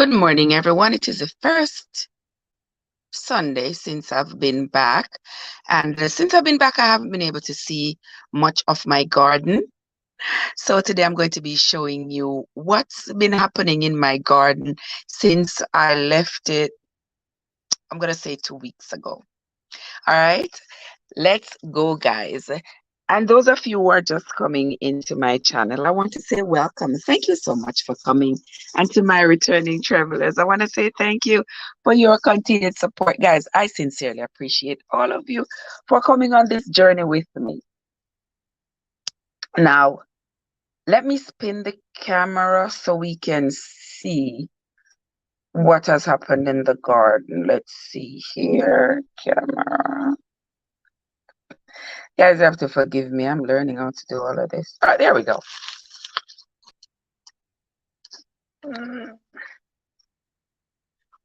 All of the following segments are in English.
Good morning, everyone. It is the first Sunday since I've been back. And since I've been back, I haven't been able to see much of my garden. So today I'm going to be showing you what's been happening in my garden since I left it, I'm going to say 2 weeks ago. All right, let's go, guys. And those of you who are just coming into my channel, I want to say welcome. Thank you so much for coming. And to my returning travelers, I want to say thank you for your continued support. Guys, I sincerely appreciate all of you for coming on this journey with me. Now, let me spin the camera so we can see what has happened in the garden. Let's see here, camera. Guys, you have to forgive me. I'm learning how to do all of this. All right, there we go.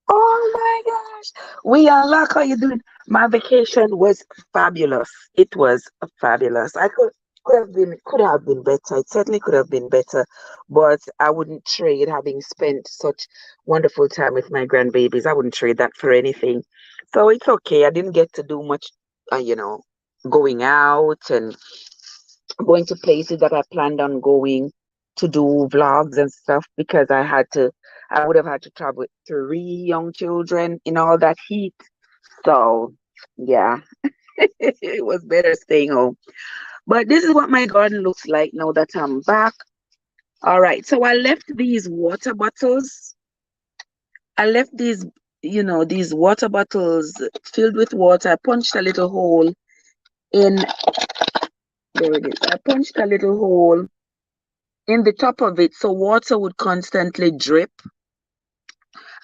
Oh my gosh. We unlock. How you doing? My vacation was fabulous. It was fabulous. I could have been better. It certainly could have been better, but I wouldn't trade having spent such wonderful time with my grandbabies. I wouldn't trade that for anything. So it's okay. I didn't get to do much, going out and going to places that I planned on going to do vlogs and stuff because I would have had to travel with 3 young children in all that heat. So yeah, it was better staying home. But this is what my garden looks like now that I'm back. All right, so I left these water bottles. I left these water bottles filled with water. I punched a little hole in, there it is. I punched a little hole in the top of it so water would constantly drip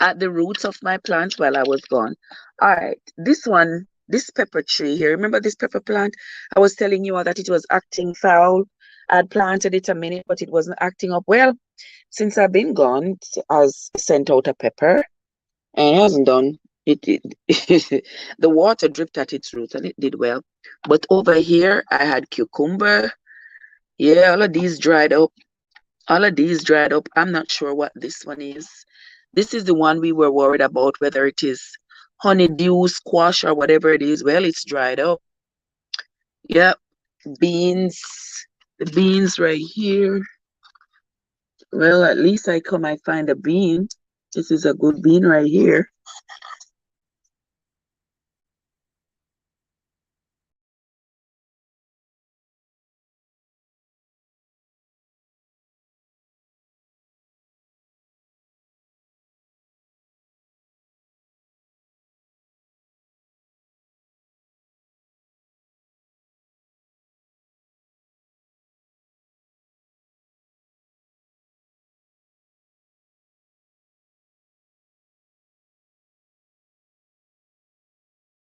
at the roots of my plant while I was gone. All right, this pepper tree here, remember this pepper plant? I was telling you all that it was acting foul. I'd planted it a minute, but it wasn't acting up. Well, since I've been gone, it has sent out a pepper, and it hasn't done. The water dripped at its roots, and it did well. But over here, I had cucumber. Yeah, all of these dried up. All of these dried up. I'm not sure what this one is. This is the one we were worried about, whether it is honeydew, squash, or whatever it is. Well, it's dried up. Yep. Beans. The beans right here. Well, at least I find a bean. This is a good bean right here.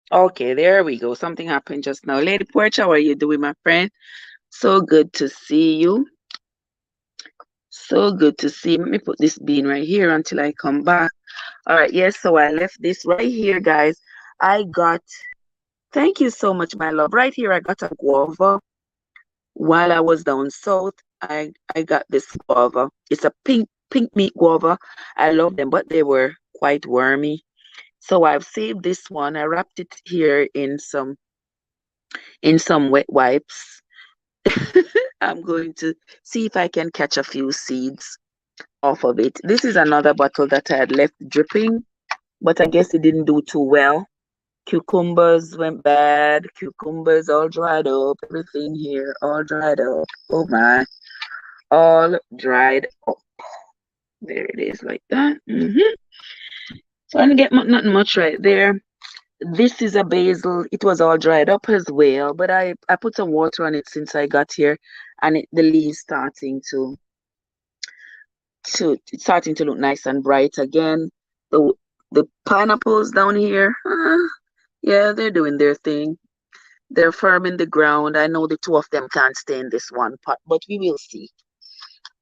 Okay, there we go. Something happened just now. Lady Porch, how are you doing, my friend? So good to see you. So good to see. Let me put this bean right here until I come back. All right, yes, so I left this right here, guys. Thank you so much, my love. Right here, I got a guava. While I was down south, I got this guava. It's a pink meat guava. I love them, but they were quite wormy. So I've saved this one. I wrapped it here in some wet wipes. I'm going to see if I can catch a few seeds off of it. This is another bottle that I had left dripping, but I guess it didn't do too well. Cucumbers went bad. Cucumbers all dried up. Everything here all dried up. Oh my, all dried up. There it is, like that. So I didn't get nothing much right there. This is a basil. It was all dried up as well, but I put some water on it since I got here, and the leaves it's starting to look nice and bright again. The pineapples down here, yeah, they're doing their thing. They're firm in the ground. I know the two of them can't stay in this one pot, but we will see.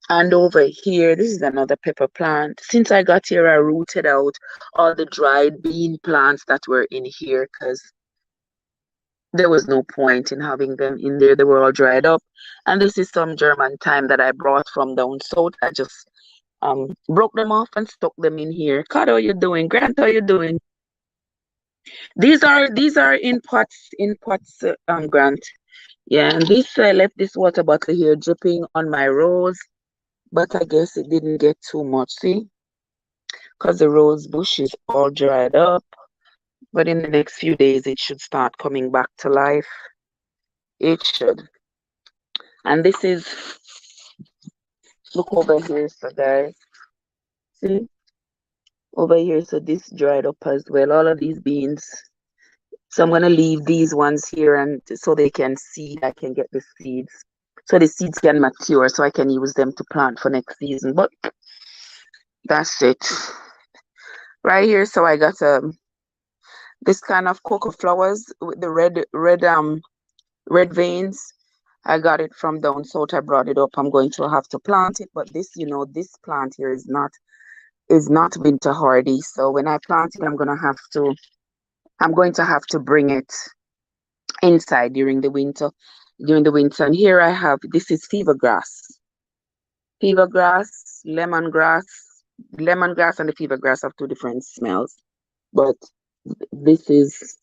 And over here, this is another pepper plant. Since I got here, I rooted out all the dried bean plants that were in here because there was no point in having them in there. They were all dried up. And this is some German thyme that I brought from down south. I just broke them off and stuck them in here. Kat, how you doing? Grant, how you doing? These are in pots, Grant. Yeah, and this I left this water bottle here dripping on my rose, but I guess it didn't get too much. See, because the rose bush is all dried up. But in the next few days, it should start coming back to life. It should. And this is, look over here, so guys. See, over here, so this dried up as well. All of these beans. So I'm gonna leave these ones here, and so they can seed. I can get the seeds, so the seeds can mature, so I can use them to plant for next season. But that's it, right here. So I got this kind of cocoa flowers with the red veins. I got it from down south. I brought it up. I'm going to have to plant it, but this, this plant here is not winter hardy. So when I plant it, I'm going to have to bring it inside during the winter. And here I have, this is fever grass, lemongrass and the fever grass have two different smells, but this is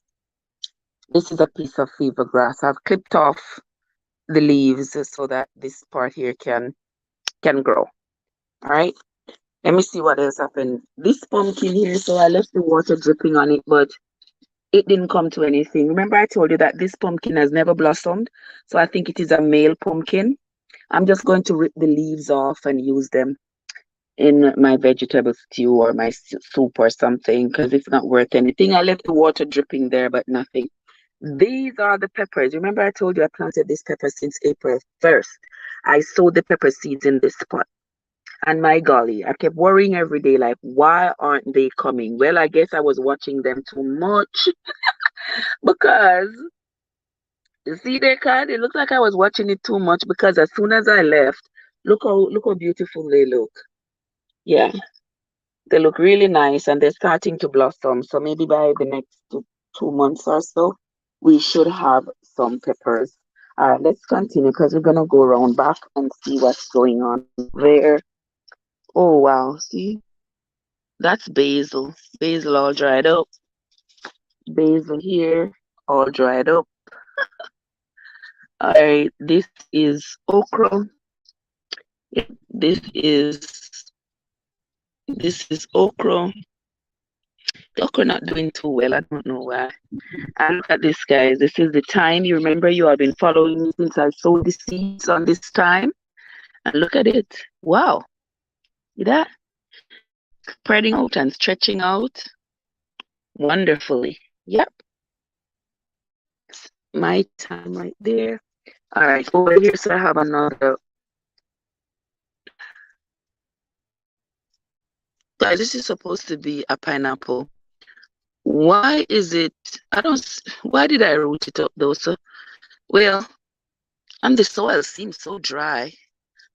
a piece of fever grass. I've clipped off the leaves so that this part here can grow. All right, let me see what else happened. This pumpkin here, so I left the water dripping on it, but it didn't come to anything. Remember I told you that this pumpkin has never blossomed, so I think it is a male pumpkin. I'm just going to rip the leaves off and use them in my vegetable stew or my soup or something, because it's not worth anything. I left the water dripping there, but nothing. These are the peppers. Remember I told you I planted this pepper since April 1st. I sowed the pepper seeds in this pot. And my golly, I kept worrying every day, like, why aren't they coming? Well, I guess I was watching them too much because you see their card, it looks like I was watching it too much, because as soon as I left, look how beautiful they look. Yeah, they look really nice and they're starting to blossom. So maybe by the next 2 months or so, we should have some peppers. All right, let's continue because we're gonna go around back and see what's going on there. Oh wow, see, that's basil. Basil all dried up. Basil here, all dried up. All right, this is okra. Yeah, this is okra. The okra not doing too well. I don't know why. And look at this, guys. This is the thyme. You remember you have been following me since I sowed the seeds on this thyme. And look at it. Wow. See that? Spreading out and stretching out wonderfully. Yep. My thyme right there. All right. Over here, so I have another. Guys, this is supposed to be a pineapple. Why is it? Why did I root it up though? So, well, and the soil seems so dry.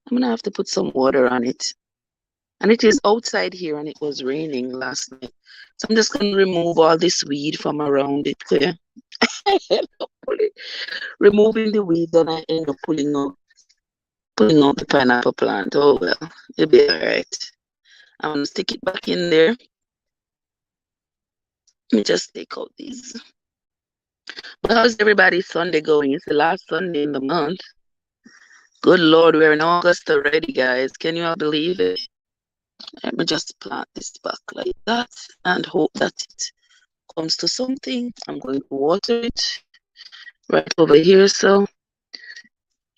I'm gonna have to put some water on it. And it is outside here and it was raining last night. So I'm just gonna remove all this weed from around it. Yeah. I end up removing the weeds and I end up pulling out the pineapple plant. Oh well, it'll be alright. I'm gonna stick it back in there. Let me just take out these. But how's everybody's Sunday going? It's the last Sunday in the month. Good Lord, we're in August already, guys. Can you all believe it? Let me just plant this back like that and hope that it comes to something. I'm going to water it right over here. So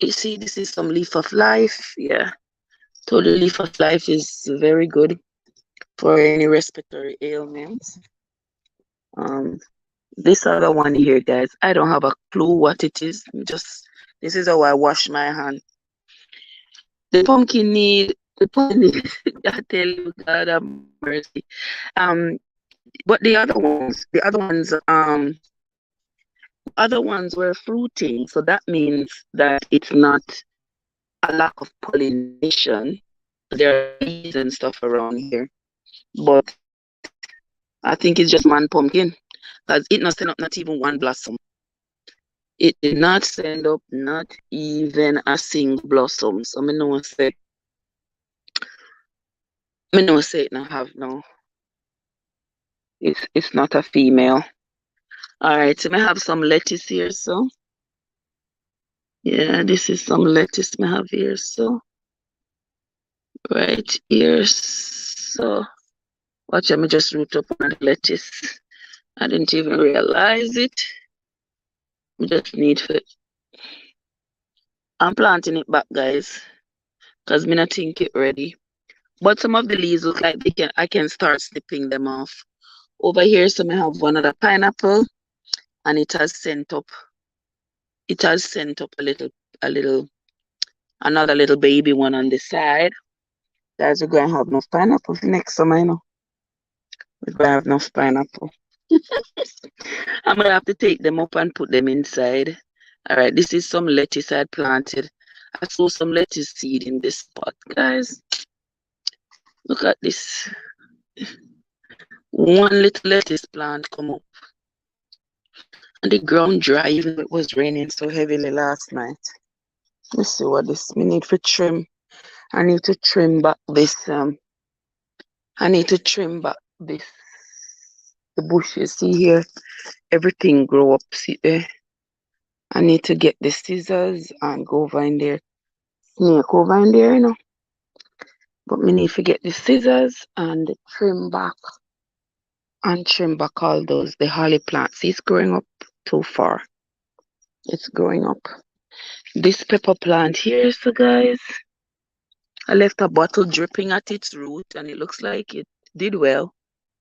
you see, this is some leaf of life. Yeah, so the leaf of life is very good for any respiratory ailments. This other one here, guys, I don't have a clue what it is. This is how I wash my hand. The pumpkin need, I tell you, God have mercy. But the other ones were fruiting, so that means that it's not a lack of pollination. There are bees and stuff around here, but I think it's just one pumpkin, because it not send up not even one blossom. It did not send up not even a single blossom. So I know I said Me no say it no have no. It's not a female. All right, so me have some lettuce here, so yeah, this is some lettuce me have here, so right here, so watch me just root up on the lettuce. I didn't even realize it. We just need to. I'm planting it back, guys, because me not think it ready. But some of the leaves look like I can start snipping them off. Over here, so I have one other pineapple, and it has sent up. It has sent up another little baby one on the side. Guys, we're going to have enough pineapple for next summer, you know. We're going to have enough pineapple. I'm going to have to take them up and put them inside. All right, this is some lettuce I had planted. I saw some lettuce seed in this pot, guys. Look at this. One little lettuce plant come up. And the ground dry, even though it was raining so heavily last night. Let's see what this, we need for trim. I need to trim back this, I need to trim back this, the bushes. See here, everything grow up, see there. I need to get the scissors and go over in there, snake over in there, you know. But me need to get the scissors and trim back all those, the holly plants. It's growing up too far. It's growing up. This pepper plant here, so guys, I left a bottle dripping at its root and it looks like it did well.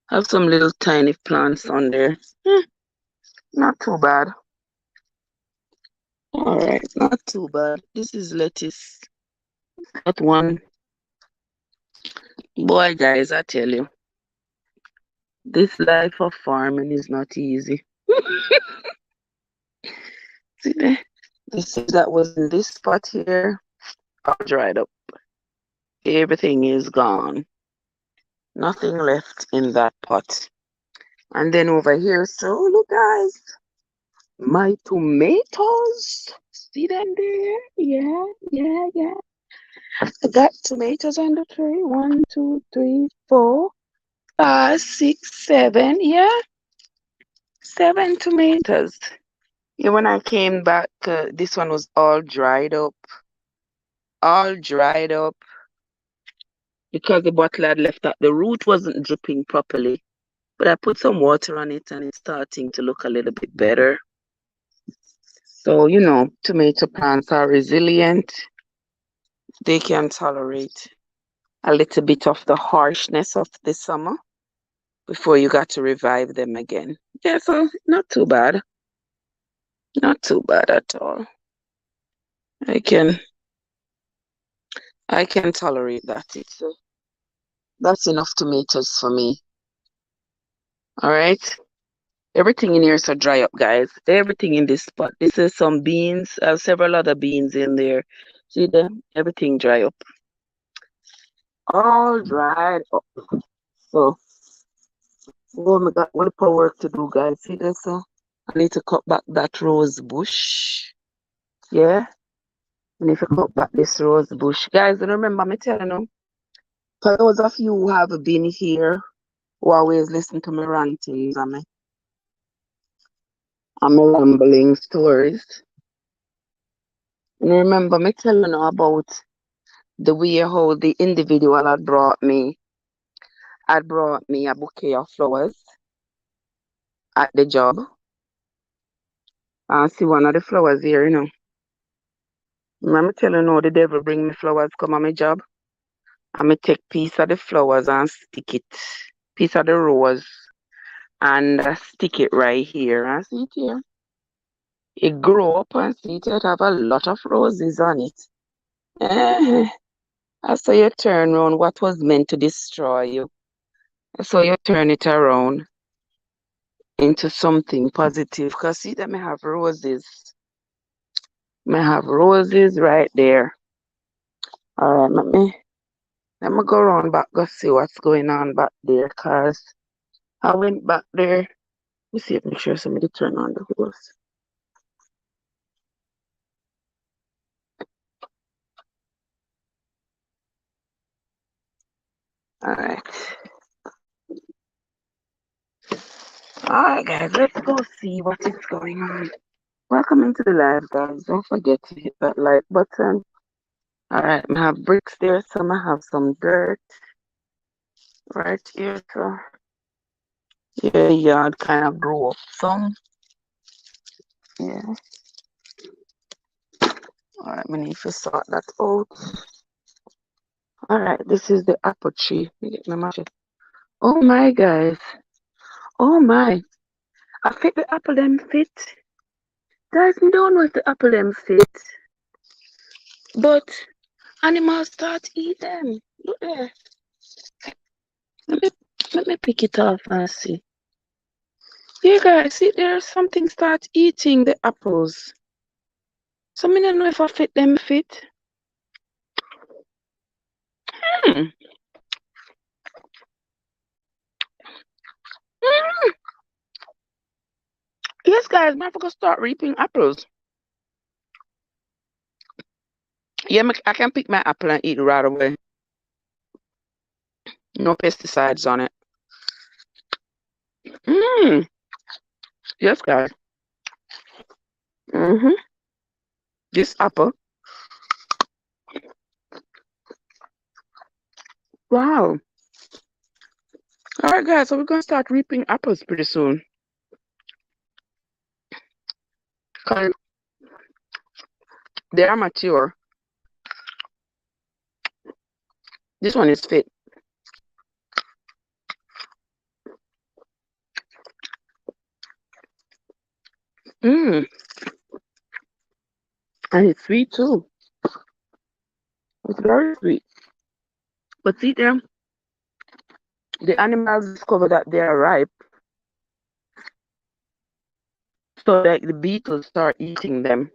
I have some little tiny plants on there. Not too bad. All right, not too bad. This is lettuce. Got one. Boy, guys, I tell you, this life of farming is not easy. See there? The seed that was in this spot here, all dried up. Everything is gone. Nothing left in that pot. And then over here, so look, guys, my tomatoes. See them there? Yeah, yeah, yeah. I got tomatoes on the tree. 1, 2, 3, 4, 5, 6, 7. Yeah, 7 tomatoes. Yeah, when I came back, this one was all dried up. All dried up because the bottle had left out. The root wasn't dripping properly. But I put some water on it and it's starting to look a little bit better. So, you know, tomato plants are resilient. They can tolerate a little bit of the harshness of the summer before you got to revive them again. Yeah, so not too bad. Not too bad at all. I can tolerate that. That's enough tomatoes for me. All right. Everything in here is so dry up, guys. Everything in this spot. This is some beans. I have several other beans in there. See them? Everything dry up. All dried up. So, oh my God, what a work to do, guys. See this? I need to cut back that rose bush. Yeah. I need to cut back this rose bush. Guys, and remember me telling you, for those of you who have been here, who always listen to me rantings and my rambling stories. And remember me telling you about the way how the individual had brought me a bouquet of flowers at the job. I see one of the flowers here, you know. Remember telling you the devil bring me flowers come on my job. And me take piece of the flowers and stick it, piece of the rose, and stick it right here. And see it here. It grow up and see it have a lot of roses on it. I saw you turn around what was meant to destroy you. I saw you turn it around into something positive. Because see that I have roses. I have roses right there. All right, let me go around back, go see what's going on back there. Because I went back there. Let me see if make sure somebody turn on the hose. All right. All right, guys, let's go see what is going on. Welcome into the live, guys. Don't forget to hit that like button. All right, I have bricks there, some I have some dirt right here. So yeah, yard kind of grew up some. Yeah. All right, we need to sort that out. All right, this is the apple tree. Let me get my machete. Oh my, guys. Oh my. I fit the apple them fit. Guys, we don't know if the apple them fit. But animals start eat them. Look there. Let me, let me pick it off and see. Yeah, guys, see there, something start eating the apples. So I don't know if I fit them fit. Hmm. Mm. Yes, guys, I'm going to start reaping apples. Yeah, I can pick my apple and eat it right away. No pesticides on it. Mm. Yes, guys. Mm-hmm. This apple. Wow. All right, guys, so we're going to start reaping apples pretty soon. Because they are mature. This one is fit. Mm. And it's sweet too. It's very sweet. But see them, the animals discover that they are ripe, so that the beetles start eating them.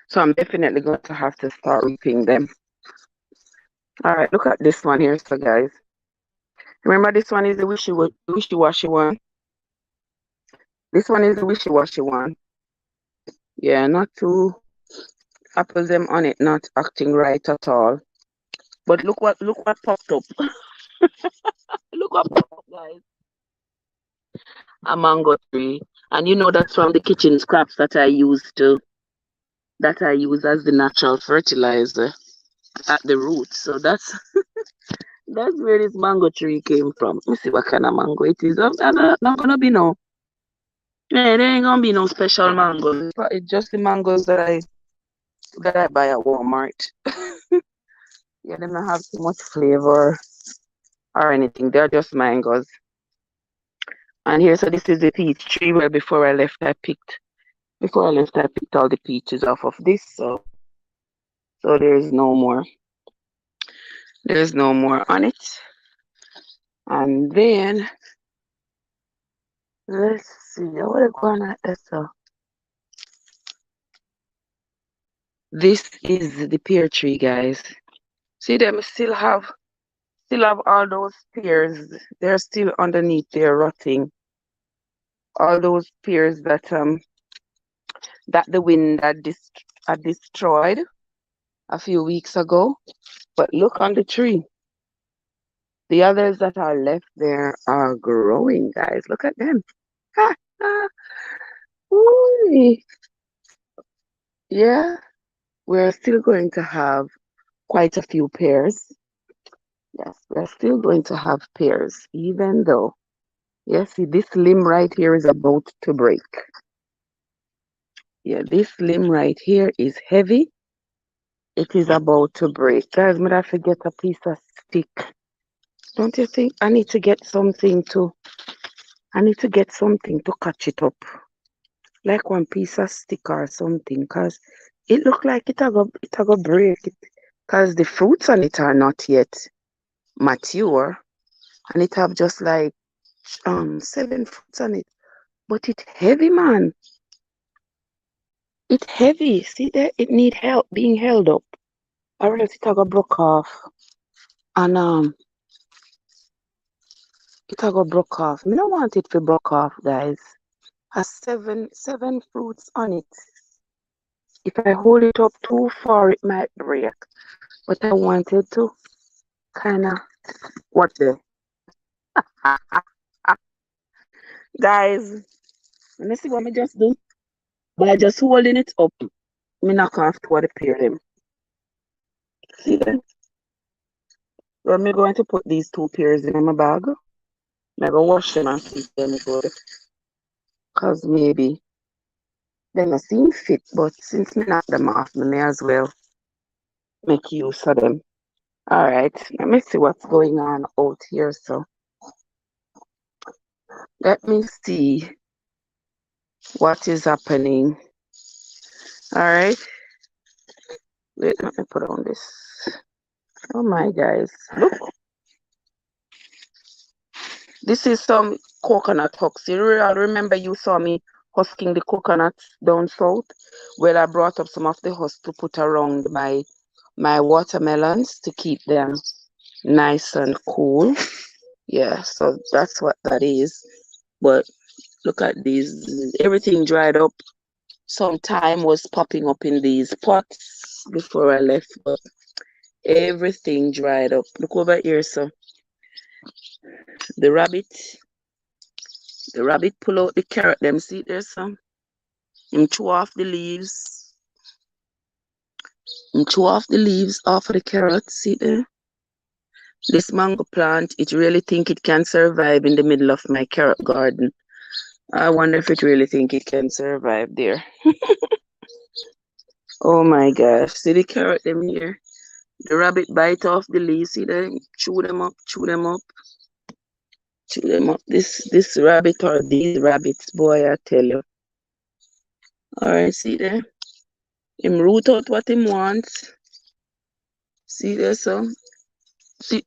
So I'm definitely going to have to start reaping them. All right, look at this one here, so guys. Remember, this one is the wishy-washy one. This one is the wishy-washy one. Yeah, not too apples them on it, not acting right at all. But look what popped up. Look what popped up, guys. A mango tree. And you know that's from the kitchen scraps that I use as the natural fertilizer at the root. So that's where this mango tree came from. Let me see what kind of mango it is. Not gonna be no. Yeah, there ain't gonna be no special mangoes. It's just the mangoes that I buy at Walmart. Yeah, they don't have too much flavor or anything. They're just mangoes. And here, so this is the peach tree where before I left I picked all the peaches off of this. So there's no more. There's no more on it. And then let's see. What are going at this? This is the pear tree, guys. See them still have all those pears. They're still underneath there rotting. All those pears that the wind had destroyed a few weeks ago. But look on the tree. The others that are left there are growing, guys. Look at them. Ha, ha. Ooh. Yeah, we're still going to have quite a few pears. Yes, we're still going to have pears, even though, yes, see, this limb right here is about to break. Yeah, this limb right here is heavy. It is about to break. Guys, might I forget a piece of stick? Don't you think I need to get something to catch it up? Like one piece of stick or something, because it look like it a go break it. Because the fruits on it are not yet mature. And it have just like 7 fruits on it. But it heavy, man. It heavy. See there? It need help being held up. Or else it a go broke off. And it a go broke off. Me don't want it to broke off, guys. Has seven fruits on it. If I hold it up too far, it might break. But I wanted to kind of what the guys. Let me see what me just do. By just holding it up, me knock off two of the pair them. See them? So I'm going to put these two pairs in my bag. I'm going to wash them and keep them good. Because maybe they don't seem fit, but since me knock them off, me may as well make use of them. Alright, let me see what's going on out here. So let me see what is happening. Alright. Wait, let me put on this. Oh my guys. Look. This is some coconut husks. You remember you saw me husking the coconuts down south? Well, I brought up some of the husks to put around my watermelons to keep them nice and cool. Yeah, so that's what that is. But look at these. Everything dried up. Some thyme was popping up in these pots before I left, but everything dried up. Look over here, so the rabbit pull out the carrot. Them see there, so him chew off the leaves. Him chew off the leaves off of the carrot. See there? This mango plant, it really think it can survive in the middle of my carrot garden. I wonder if it really think it can survive there. Oh my gosh. See the carrot them here? The rabbit bite off the leaves. See them? Chew them up, chew them up. Chew them up. This rabbit or these rabbits, boy, I tell you. Alright, see there? Him root out what him wants. See there, so? See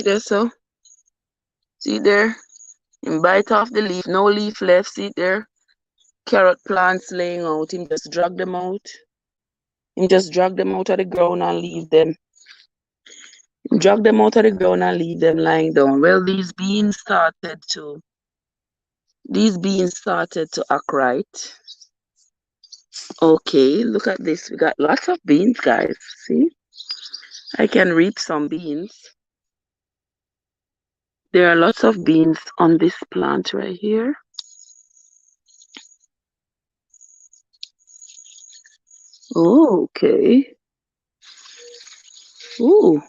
there, so? See there? Him bite off the leaf. No leaf left. See there? Carrot plants laying out. Him just drag them out. Him just drag them out of the ground and leave them. Him drag them out of the ground and leave them lying down. Well, these beans started to act right. Okay, look at this. We got lots of beans, guys. See? I can reap some beans. There are lots of beans on this plant right here. Oh, okay. Ooh.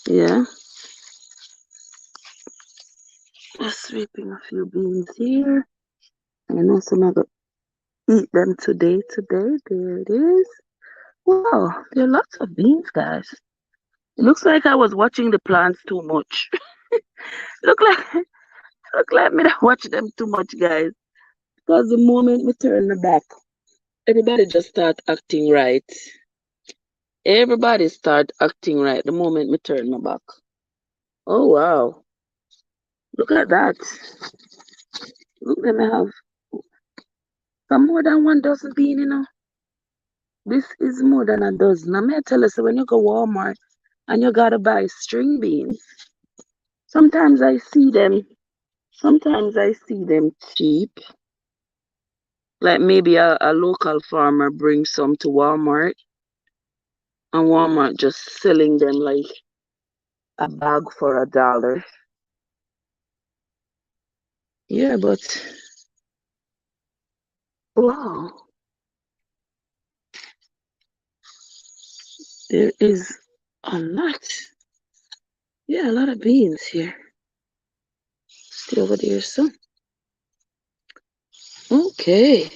Yeah. Just reaping a few beans here. I know some are going to eat them today. There it is. Wow, there are lots of beans, guys. It looks like I was watching the plants too much. look like me to watch them too much, guys. Because the moment we turn the back, everybody just start acting right. Everybody start acting right the moment we turn my back. Oh wow. Look at that. Look, let me have some more than 1 dozen bean, you know. This is more than a dozen. I may tell you, so when you go Walmart and you gotta buy string beans, sometimes I see them cheap. Like maybe a local farmer brings some to Walmart and Walmart just selling them like a bag for $1. Yeah, but wow, there is a lot. Yeah, a lot of beans here. Stay over there, so. Okay.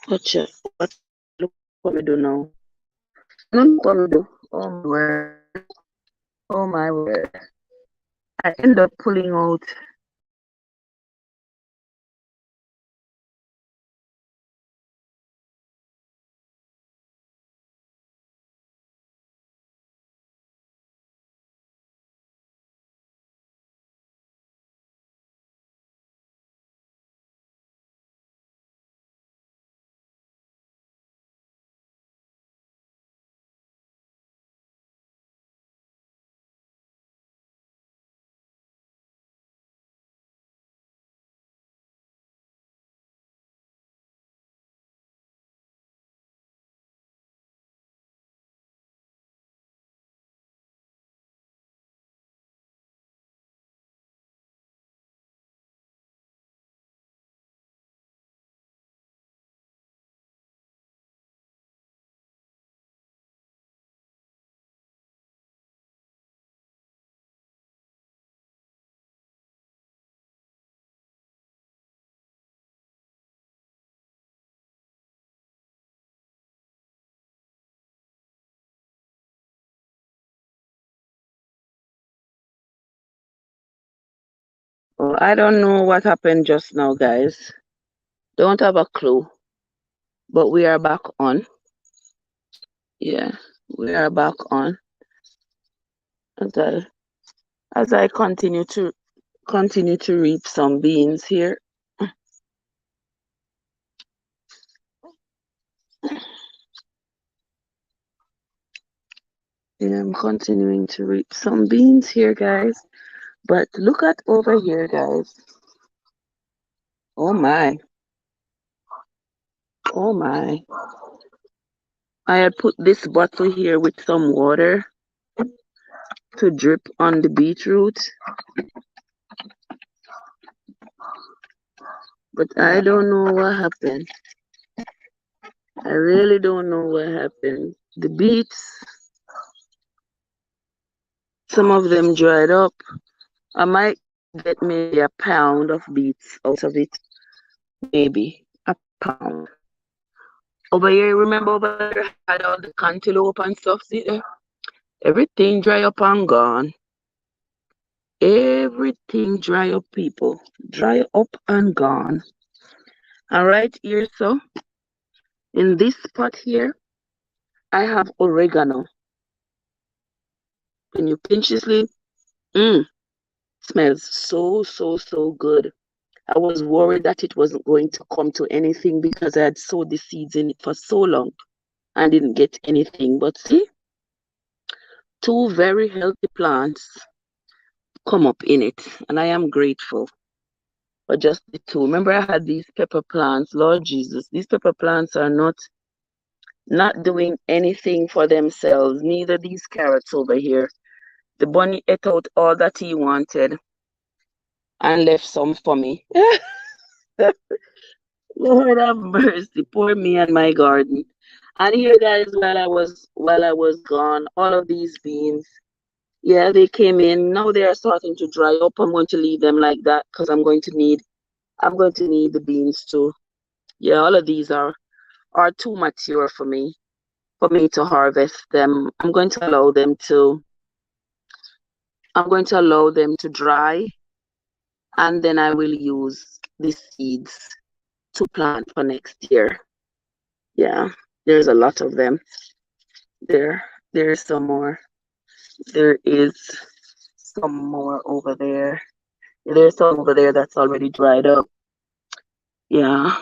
Watch what look what we do now. Look what we do. Oh my word. Oh my word. I end up pulling out Oh, I don't know what happened just now, guys. Don't have a clue. But we are back on. Yeah, we are back on. As I continue to reap some beans here. Yeah, I'm continuing to reap some beans here, guys. But look at over here, guys. Oh my. Oh my. I had put this bottle here with some water to drip on the beetroot. But I don't know what happened. I really don't know what happened. The beets, some of them dried up. I might get maybe a pound of beets out of it. Maybe a pound. Over here, remember over there, I had all the cantaloupe and stuff. See there? Everything dry up and gone. Everything dry up, people. Dry up and gone. And right here, so in this pot here, I have oregano. When you pinch this leaf, smells so good. I was worried that it wasn't going to come to anything because I had sowed the seeds in it for so long and didn't get anything. But see, two very healthy plants come up in it, and I am grateful for just the two. Remember, I had these pepper plants. Lord Jesus, these pepper plants are not doing anything for themselves. Neither these carrots over here. The bunny ate out all that he wanted and left some for me. Lord have mercy, poor me and my garden. And here, guys, while I was gone, all of these beans, yeah, they came in. Now they are starting to dry up. I'm going to leave them like that because I'm going to need the beans too. Yeah, all of these are too mature for me to harvest them. I'm going to allow them to dry, and then I will use the seeds to plant for next year. Yeah, there's a lot of them. There's some more. There is some more over there. There's some over there that's already dried up. Yeah.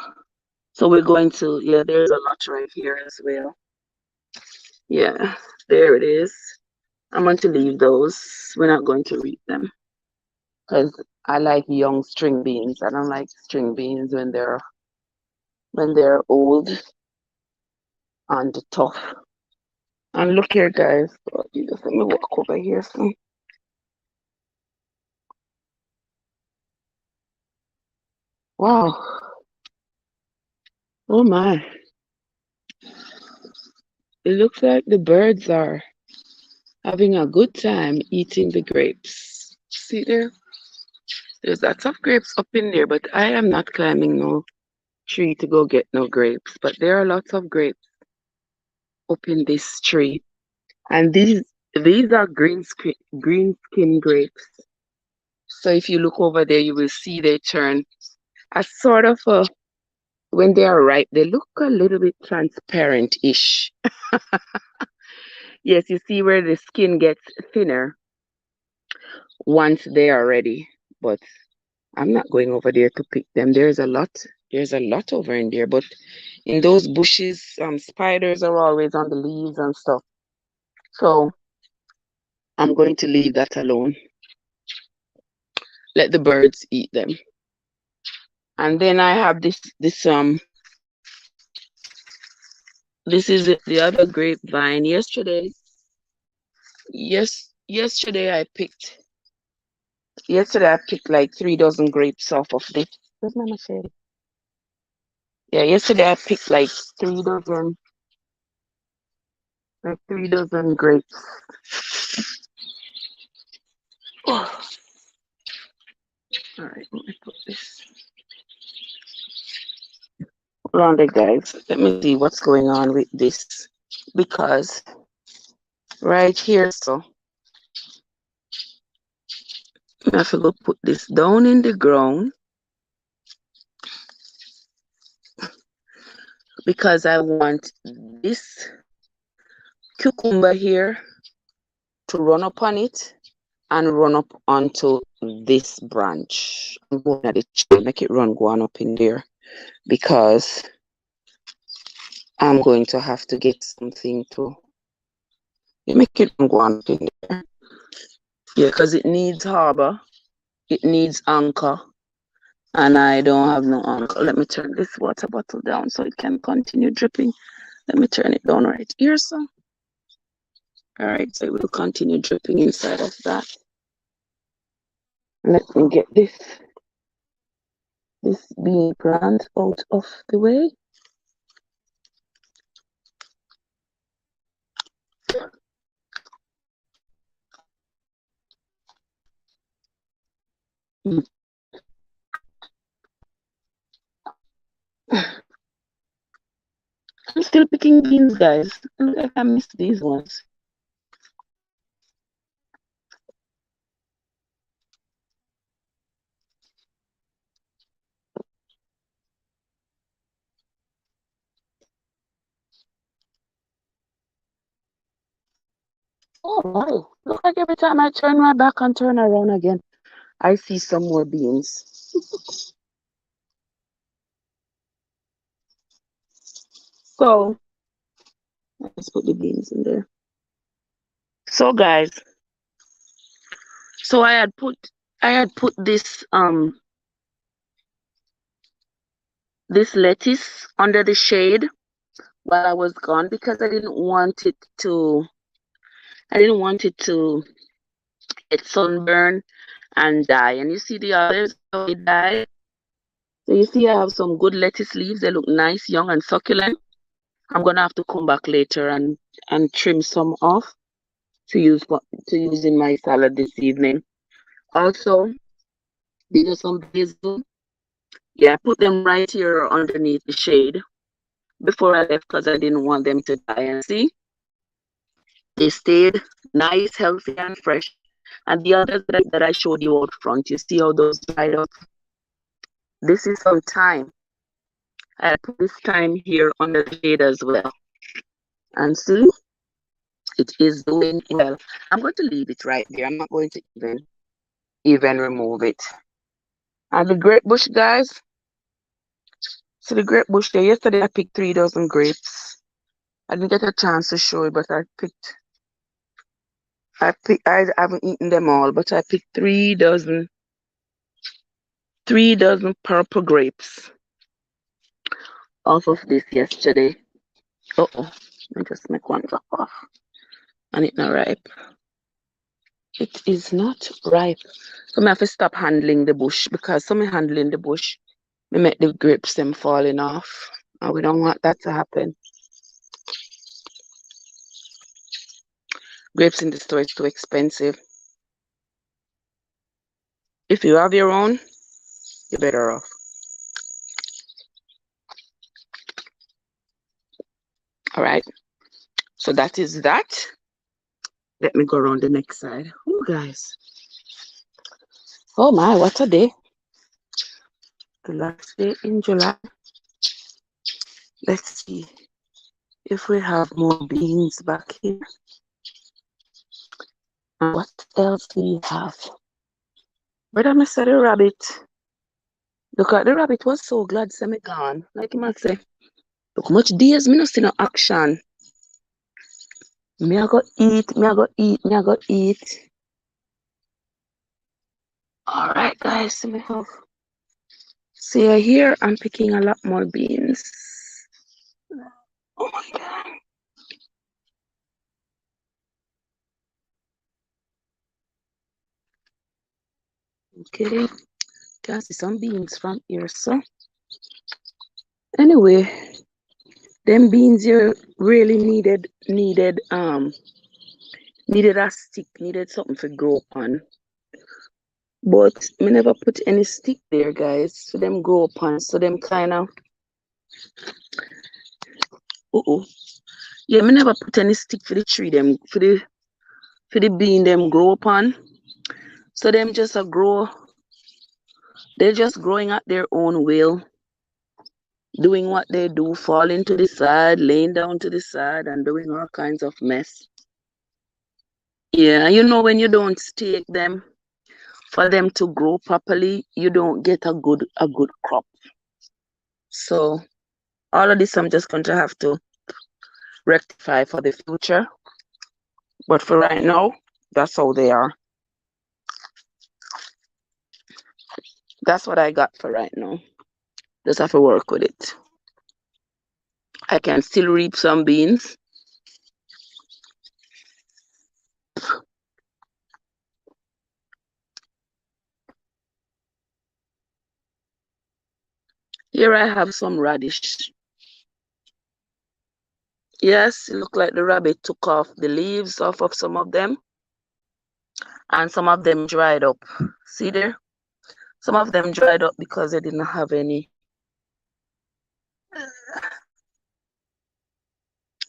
So we're going to, yeah, there's a lot right here as well. Yeah, there it is. I'm going to leave those. We're not going to reap them because I like young string beans. I don't like string beans when they're old and tough. And look here, guys. Oh, Jesus, let me walk over here. So. Wow. Oh my. It looks like the birds are having a good time eating the grapes. See there? There's lots of grapes up in there, but I am not climbing no tree to go get no grapes. But there are lots of grapes up in this tree. And these are green skin grapes. So if you look over there, you will see they turn a sort of a, when they are ripe, they look a little bit transparent-ish. Yes, you see where the skin gets thinner once they are ready. But I'm not going over there to pick them. There's a lot over in there. But in those bushes, spiders are always on the leaves and stuff. So I'm going to leave that alone. Let the birds eat them. And then I have this is the other grapevine. Yesterday I picked like 3 dozen grapes off of this. Where's my machete? Yeah, yesterday I picked like 3 dozen grapes. Oh. All right, let me put this. Hold on there, guys. Let me see what's going on with this. Because right here, so I have to go put this down in the ground because I want this cucumber here to run up on it and run up onto this branch. I'm going at it, make it run go on up in there because I'm going to have to get something to make it run go on up in there. Yeah, because it needs harbor, it needs anchor, and I don't have no anchor. Let me turn this water bottle down so it can continue dripping. Let me turn it down right here, so. All right, so it will continue dripping inside of that. Let me get this bean plant out of the way. I'm still picking beans, guys. Look, I can miss these ones. Oh my, look like every time I turn my back and turn around again, I see some more beans. So let's put the beans in there. So guys, so I had put this this lettuce under the shade while I was gone because I didn't want it to get sunburn and die. And you see the others, how they die. So you see I have some good lettuce leaves. They look nice, young and succulent. I'm gonna have to come back later and trim some off to use in my salad this evening. Also, these are some basil. Yeah, I put them right here underneath the shade before I left because I didn't want them to die. And see, they stayed nice, healthy, and fresh. And the others that I showed you out front, you see how those dried up? This is some thyme. I put this thyme here under the shade as well. And see, it is doing well. I'm going to leave it right there. I'm not going to even remove it. And the grape bush, guys. So the grape bush there, yesterday I picked 3 dozen grapes. I didn't get a chance to show it, but I haven't eaten them all, but I picked 3 dozen purple grapes off of this yesterday. I just make one drop off. And it's not ripe. It is not ripe. So I have to stop handling the bush because some handling the bush, we make the grapes them falling off. And we don't want that to happen. Grapes in the store is too expensive. If you have your own, you're better off. All right. So that is that. Let me go around the next side. Oh, guys. Oh, my, what a day. The last day in July. Let's see if we have more beans back here. And what else do we have? But I must say the rabbit. Look at the rabbit was so glad to me gone. Like him say, look how much days me no see no action. Me I go eat. Alright guys, see here I'm picking a lot more beans. Oh my god. Okay, can see some beans from here, so anyway, them beans here really needed a stick, needed something to grow on. But me never put any stick there, guys, so them grow upon, so them kind of yeah, me never put any stick for the tree them for the bean them grow upon. So them just a grow. They're just growing at their own will, doing what they do, falling to the side, laying down to the side, and doing all kinds of mess. Yeah, you know, when you don't stake them for them to grow properly, you don't get a good crop. So all of this I'm just going to have to rectify for the future. But for right now, that's how they are. That's what I got for right now. Just have to work with it. I can still reap some beans. Here I have some radish. Yes, it looked like the rabbit took off the leaves off of some of them. And some of them dried up. See there? Some of them dried up because they didn't have any.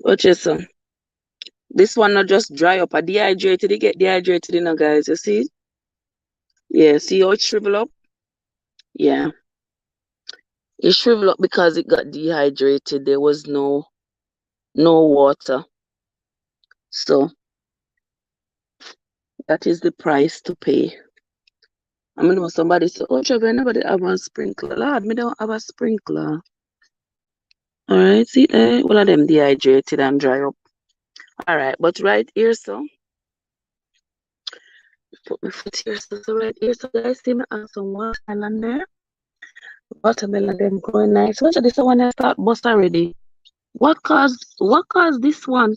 Watch this. This one not just dry up. I dehydrated. It get dehydrated, you know, guys. You see? Yeah, see how it shrivel up? Yeah. It shriveled up because it got dehydrated. There was no water. So that is the price to pay. I mean, somebody said, oh, Trevor, nobody have a sprinkler. Lord, me don't have a sprinkler. All right, see there? All of them dehydrated and dry up. All right, but right here, so put my foot here, so right here, so guys, see me have some watermelon there. Watermelon them growing nice. Watch this one I start bust already. What caused this one?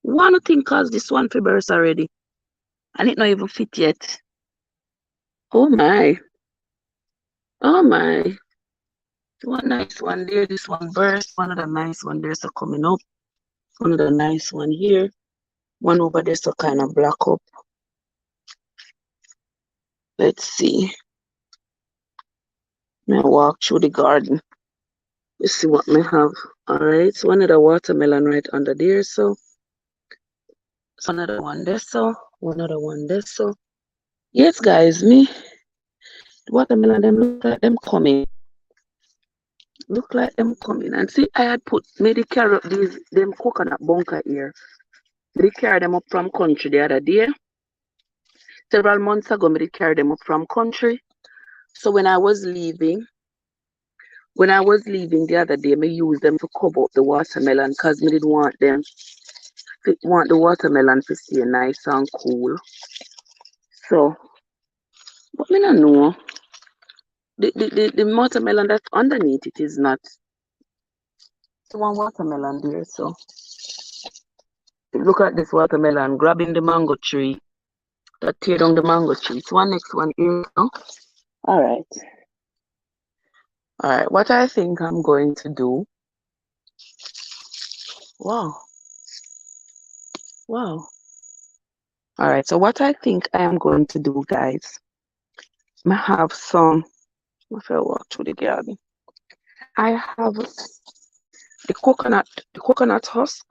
One thing caused this one to burst already. And it not even fit yet. Oh my. Oh my. One nice one there. This one burst. One of the nice one there's so coming up. One of the nice one here. One over there so kind of black up. Let's see. May I walk through the garden. Let's see what I have. Alright, so one of the watermelon right under there, so another one there, so another one there, so yes guys, me the watermelon them look like them coming. Look like them coming. And see, I had made it carry up them coconut bunker here. They carry them up from country the other day. Several months ago, I carry them up from country. So when I was leaving the other day, I used them to cover up the watermelon because I didn't want the watermelon to stay nice and cool. So, but I don't know. The watermelon that's underneath it is not the one watermelon there. So look at this watermelon grabbing the mango tree. That tear down the mango tree. So one next one here. No? All right. What I think I'm going to do. Wow. All right. So what I think I am going to do, guys. I have some. If I walk through the garden, I have the coconut husk.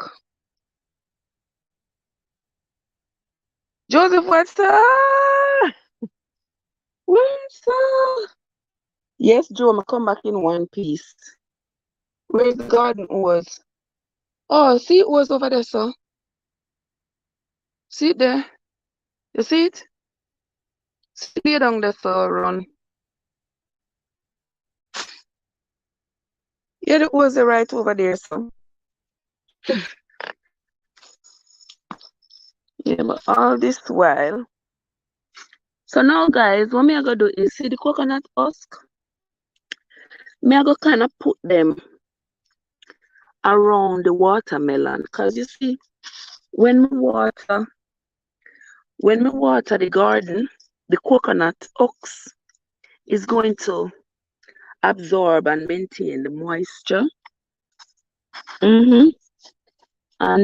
Joseph, what's up? What's up? Yes, Joe, I come back in one piece. Where's the garden hose? Oh, see it was over there, sir. See it there? You see it? See it down there, sir, run. Yeah, the hose right over there, sir. Yeah, but all this while. So now, guys, what me I gonna do is see the coconut husk. Me I go kind of put them around the watermelon, because you see, when me water the garden, the coconut husk is going to absorb and maintain the moisture. And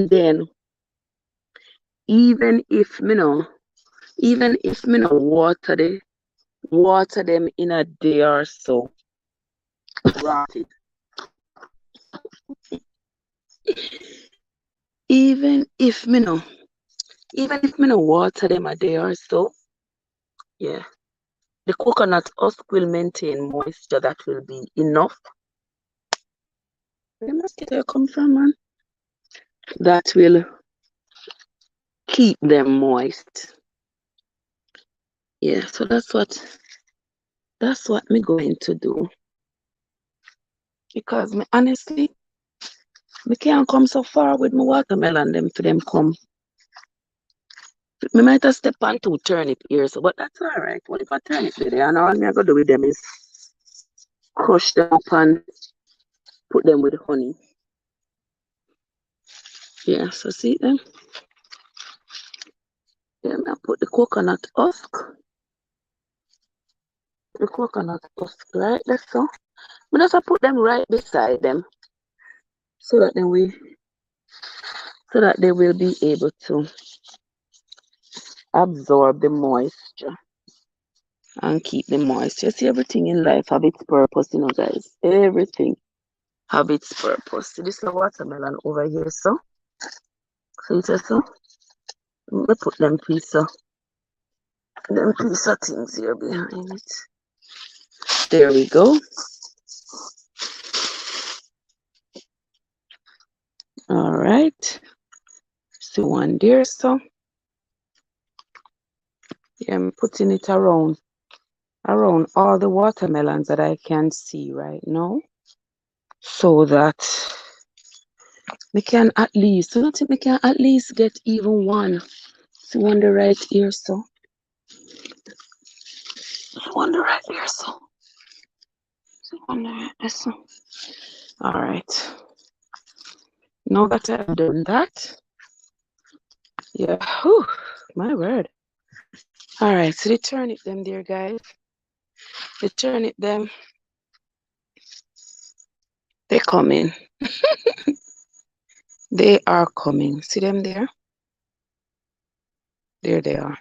then even if me no water them in a day or so, rotted. Even if me no water them a day or so, Yeah. The coconut husk will maintain moisture that will be enough. Where mosquito come from, man? That will keep them moist. Yeah, so that's what me going to do. Because me honestly, me can't come so far with my watermelon them for them come. Me might have step on two turnip here, so but that's all right. What if I turnip there? And all me I gotta do with them is crush them up and put them with honey. Yeah, so see them? Yeah, I put the coconut husk. The coconut husk right there, so. But just I put them right beside them so that they will be able to absorb the moisture and keep the moisture. See, everything in life have its purpose, you know, guys. Everything have its purpose. See this watermelon over here, so. See it, so. Me put them piece of things here behind it. There we go. All right. So one there, so. Yeah, I'm putting it around all the watermelons that I can see right now, so that we can at least, so that we can at least get even one. So one the right here, so. One the right here, so. One the right there, so. All right. Now that I've done that, yeah, whew, my word. All right, so the turnip them there, guys. The turnip them, they're coming. They are coming. See them there? There they are.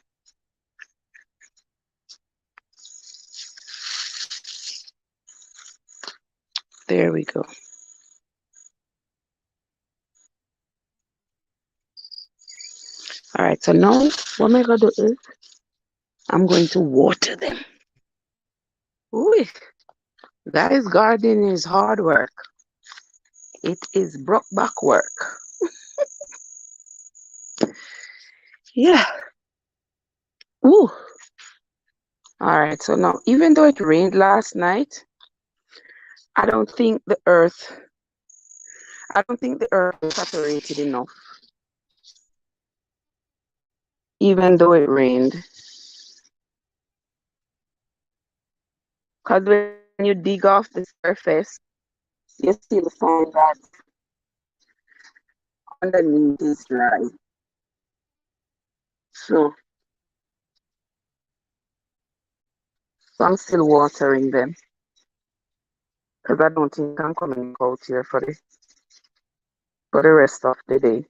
There we go. All right, so now what I'm going to do is I'm going to water them. Ooh, guys, gardening is hard work. It is broke back work. Yeah. Ooh. All right, so now, even though it rained last night, I don't think the earth is saturated enough, even though it rained. Because when you dig off the surface, you still find that underneath is dry. So I'm still watering them. Because I don't think I'm coming out here for the rest of the day.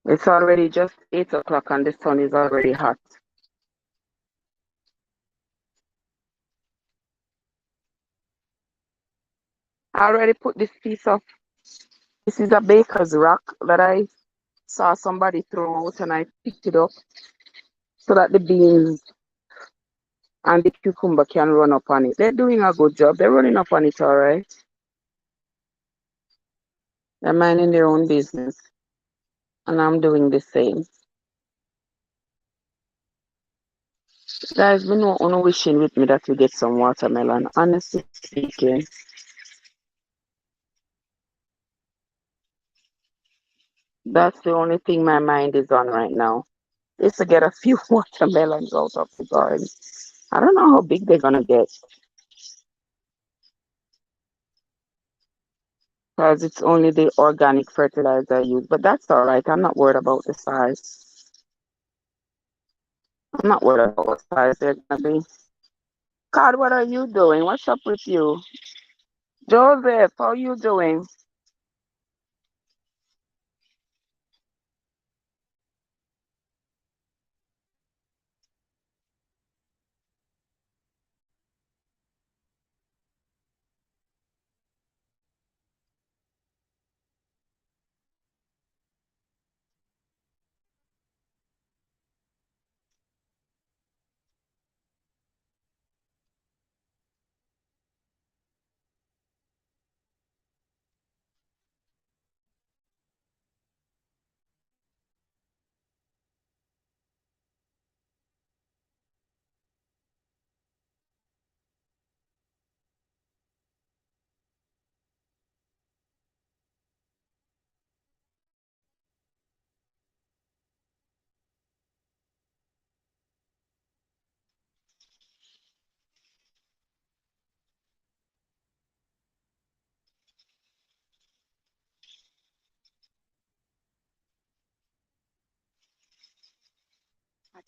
It's already just 8 o'clock and the sun is already hot. I already put this is a baker's rock that I saw somebody throw out and I picked it up so that the beans and the cucumber can run up on it. They're doing a good job. They're running up on it all right. They're minding their own business. And I'm doing the same. Guys, we know on wishing with me that we get some watermelon. Honestly speaking. That's the only thing my mind is on right now. Is to get a few watermelons out of the garden. I don't know how big they're gonna get. Because it's only the organic fertilizer I use. But that's all right. I'm not worried about the size. I'm not worried about what size they're gonna be. God, what are you doing? What's up with you? Joseph, how are you doing?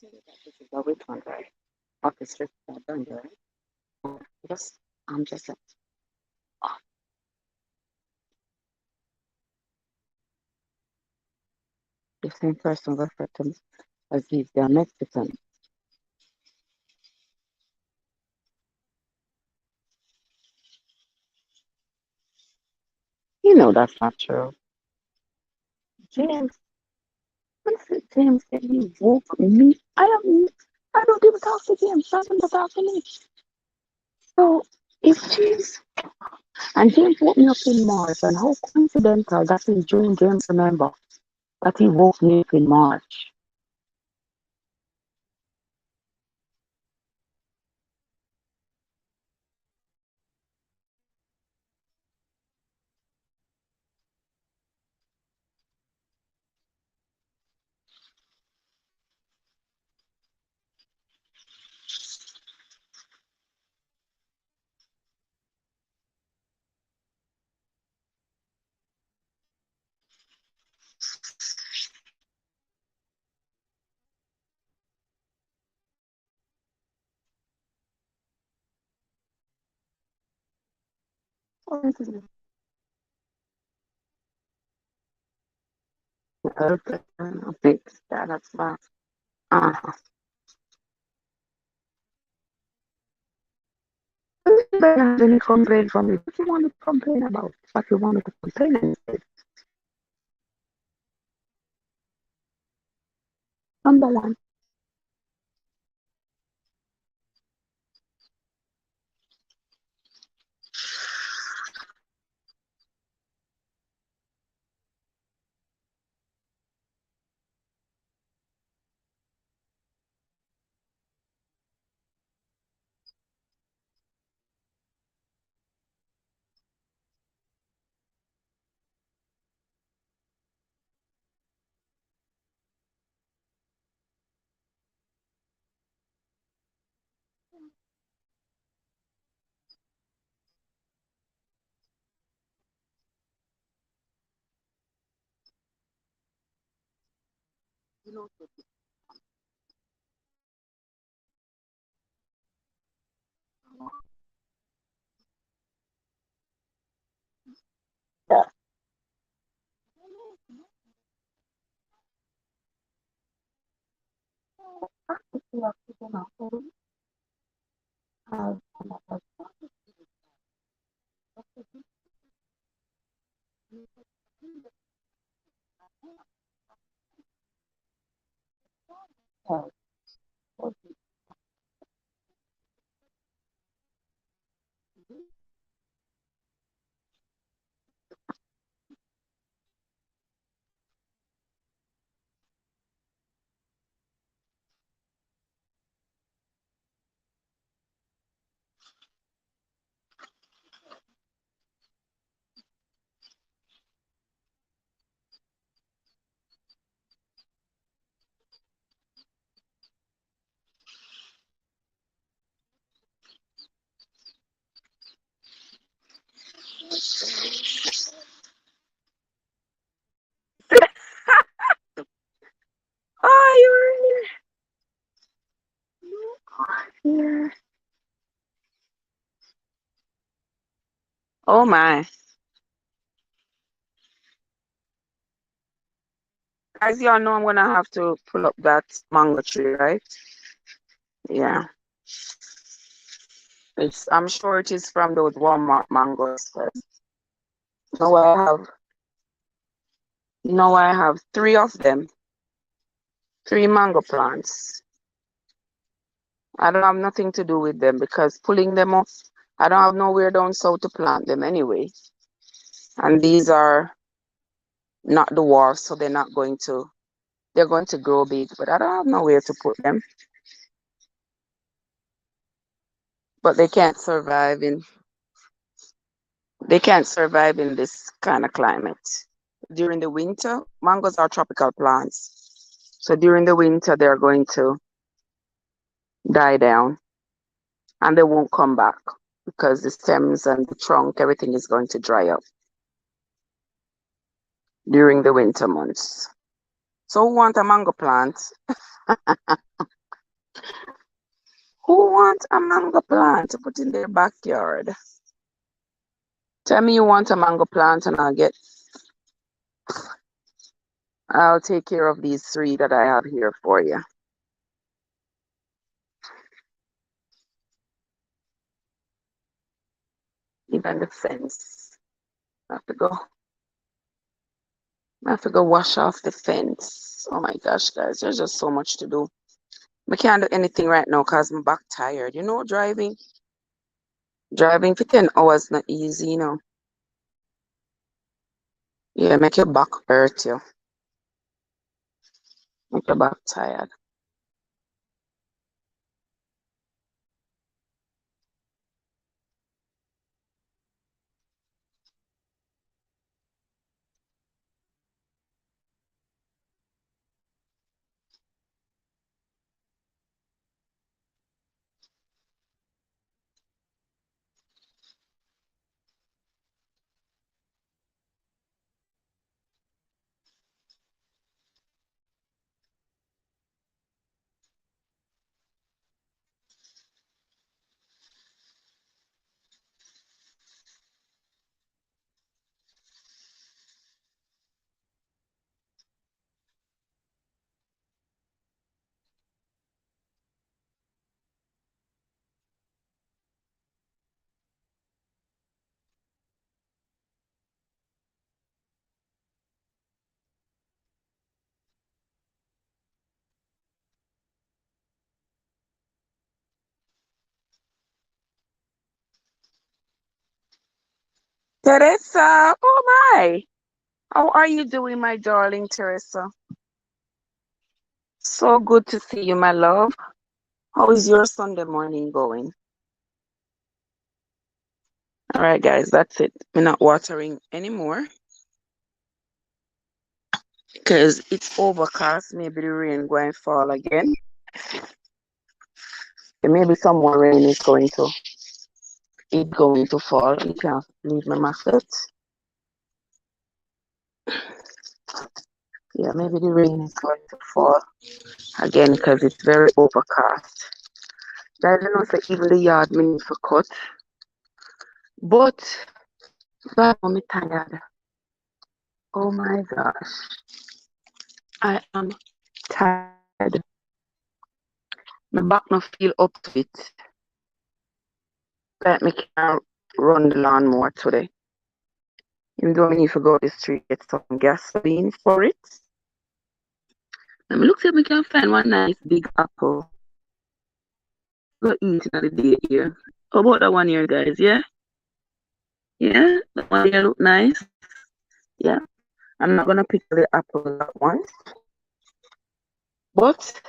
tell you that this is a wet one, right? Okay, straight down there, right? I'm just like, oh, the same person referred to me as if they're Mexican. You know that's not true. James, James said he woke me. I don't even talk to James. Nothing to talk to me. So if James and James woke me up in March, and how coincidental that in June James remember that he woke me up in March. Okay, I think that's fine. Uh-huh. You better have any complaint from me. What you want to complain about? What you want me to complain instead? Number one. Yeah. Oh, you're here. Oh my. Guys, y'all know I'm gonna have to pull up that mango tree, right? Yeah. I'm sure it is from those Walmart mangoes. Now I have three of them, three mango plants. I don't have nothing to do with them because pulling them off, I don't have nowhere down south to plant them anyway. And these are not dwarfs, so they're going to grow big, but I don't have nowhere to put them. But they can't survive in this kind of climate. During the winter, mangoes are tropical plants. So during the winter, they're going to die down and they won't come back because the stems and the trunk, everything is going to dry up during the winter months. So who want a mango plant? Who wants a mango plant to put in their backyard? Tell me you want a mango plant and I'll take care of these 3 that I have here for you. Even the fence. I have to go wash off the fence. Oh my gosh, guys, there's just so much to do. I can't do anything right now because I'm back tired. You know, driving for 10 hours not easy, you know. Yeah, make your back hurt you. Make your back tired. Teresa, oh my. How are you doing, my darling Teresa? So good to see you, my love. How is your Sunday morning going? All right, guys, that's it. We're not watering anymore because it's overcast. Maybe the rain going to fall again. And maybe some more rain is going to fall. You can't leave my market. Yeah, maybe the rain is going to fall again because it's very overcast. Guys, you know, so even the yard me need for cut. But that I'm tired. Oh my gosh. I am tired. My back not feel up to it. Like me can't run the lawnmower today. Even though I need to go to the street get some gasoline for it. Let me look see if we can find one nice big apple. Go eat another day here. How about that one here, guys? Yeah? Yeah? That one here look nice. Yeah. I'm not gonna pick the apple at once. But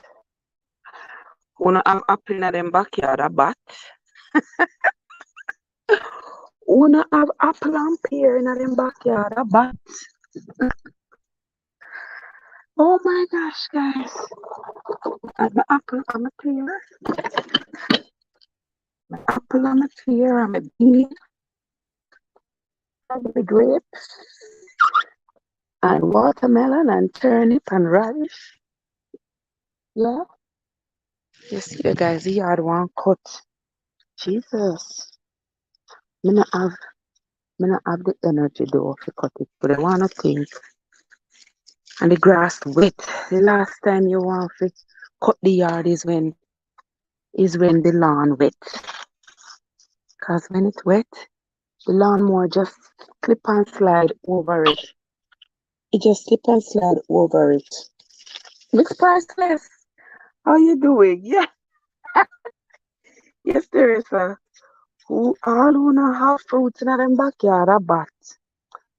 when I'm apple in them backyard, a bat. When I have apple and pear in them backyard, a bat. Oh my gosh, guys. And my apple and my pear. My apple and my pear and my bean. And the grapes. And watermelon and turnip and radish. Yeah. You see the guys, the yard one cut. Jesus. Me not have the energy though to cut it. But I wanna think. And the grass wet. The last time you want to cut the yard is when the lawn wet. Cause when it's wet, the lawnmower just clip and slide over it. It just slip and slide over it. Looks priceless. How you doing? Yeah. Yes, there is a who all who not have fruits in them backyard a bat.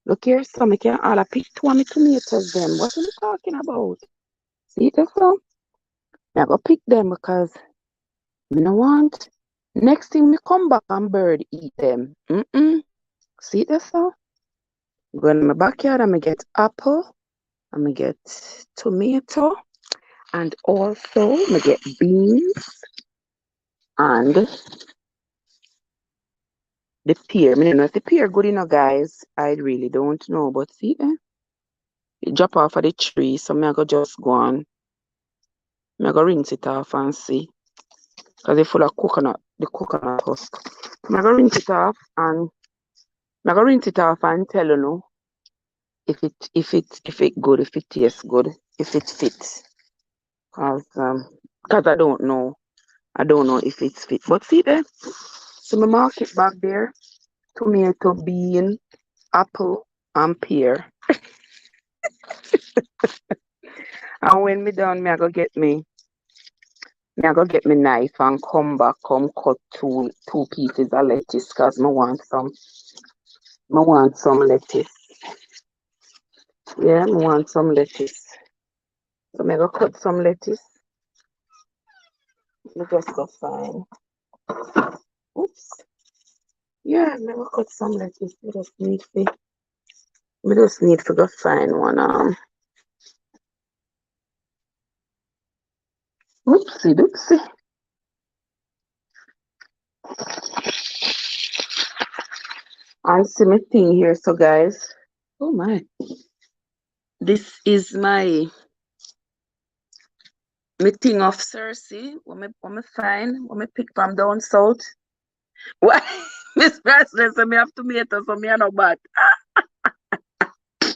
Look here, some can all I pick 20 tomatoes them. What are you talking about? See this one? I go pick them because me no want. Next thing me come back and bird eat them. See this one? Go in my backyard and I get apple. And I get tomato. And also I get beans. And the pear. I don't know if the pear good enough, guys. I really don't know. But see there? It drop off of the tree. So I go just go on. I go rinse it off and see. because it's full of coconut, the coconut husk. I'm gonna rinse it off and tell you if it good, if it tastes good, if it fits. Cause I don't know. I don't know if it's fit. But see there, so my market back there, tomato, bean, apple, and pear. And when me done, I go get me knife and come back, cut two pieces of lettuce, cause I want some lettuce. Yeah, I want some lettuce. So I go cut some lettuce. Me just go fine. Oops. Yeah, I go cut some lettuce. We just need to go find one. Oopsie doopsie. And see my thing here, so guys. Oh my. This is my thing of Cersei. What me find, what me pick from down south. Why? Miss President, so me have tomatoes, so me are no bad. Oh my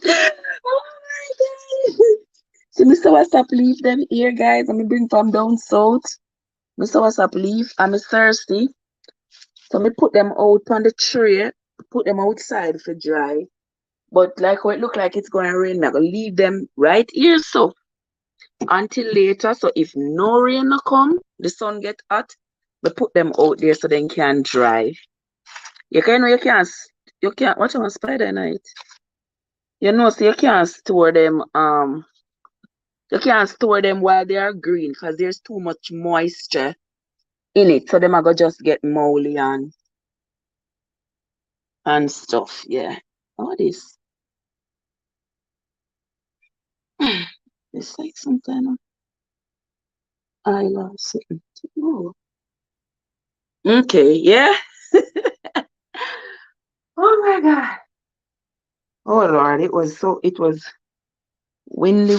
God. So me so stop leave them here, guys. And me bring from down south. Me so stop leave. And me thirsty. So me put them out on the tree. Put them outside for dry. But like how it look like it's gonna rain, I'm gonna leave them right here so until later. So if no rain no come, the sun get hot, we put them out there so they can dry. You can't watch on spider night. You know, so you can't store them while they are green because there's too much moisture in it. So them are gonna just get moldy and stuff. Yeah. All this. It's like some kind of eyelash sitting. Oh. Okay, yeah. Oh my God. Oh Lord, it was windy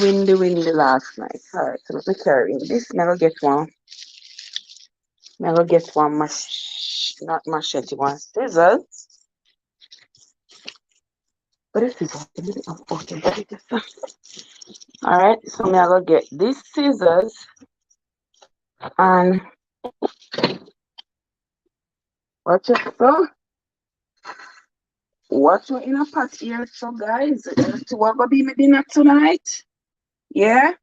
last night. Alright, so let me carry this. Never get one. Not machete, one scissors. But this is a bit of okay. Alright, so I'm gonna get these scissors and watch it so. Watch your inner pot here, so guys. What gonna be my dinner tonight? Yeah,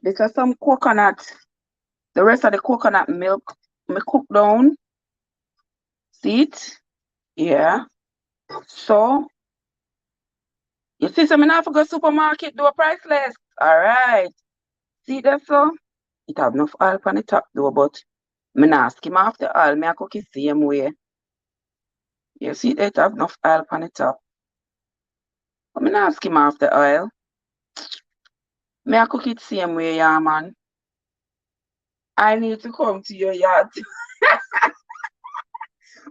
because some coconut. The rest of the coconut milk me cook down. See it? Yeah. So you see some enough to go supermarket do a priceless. Alright. See that so? It have enough oil on the top though, but me not skim off the oil, me I cook it same way. You see that it have enough oil on the top. But me not skim off the oil. Me I cook it same way, yeah man. I need to come to your yard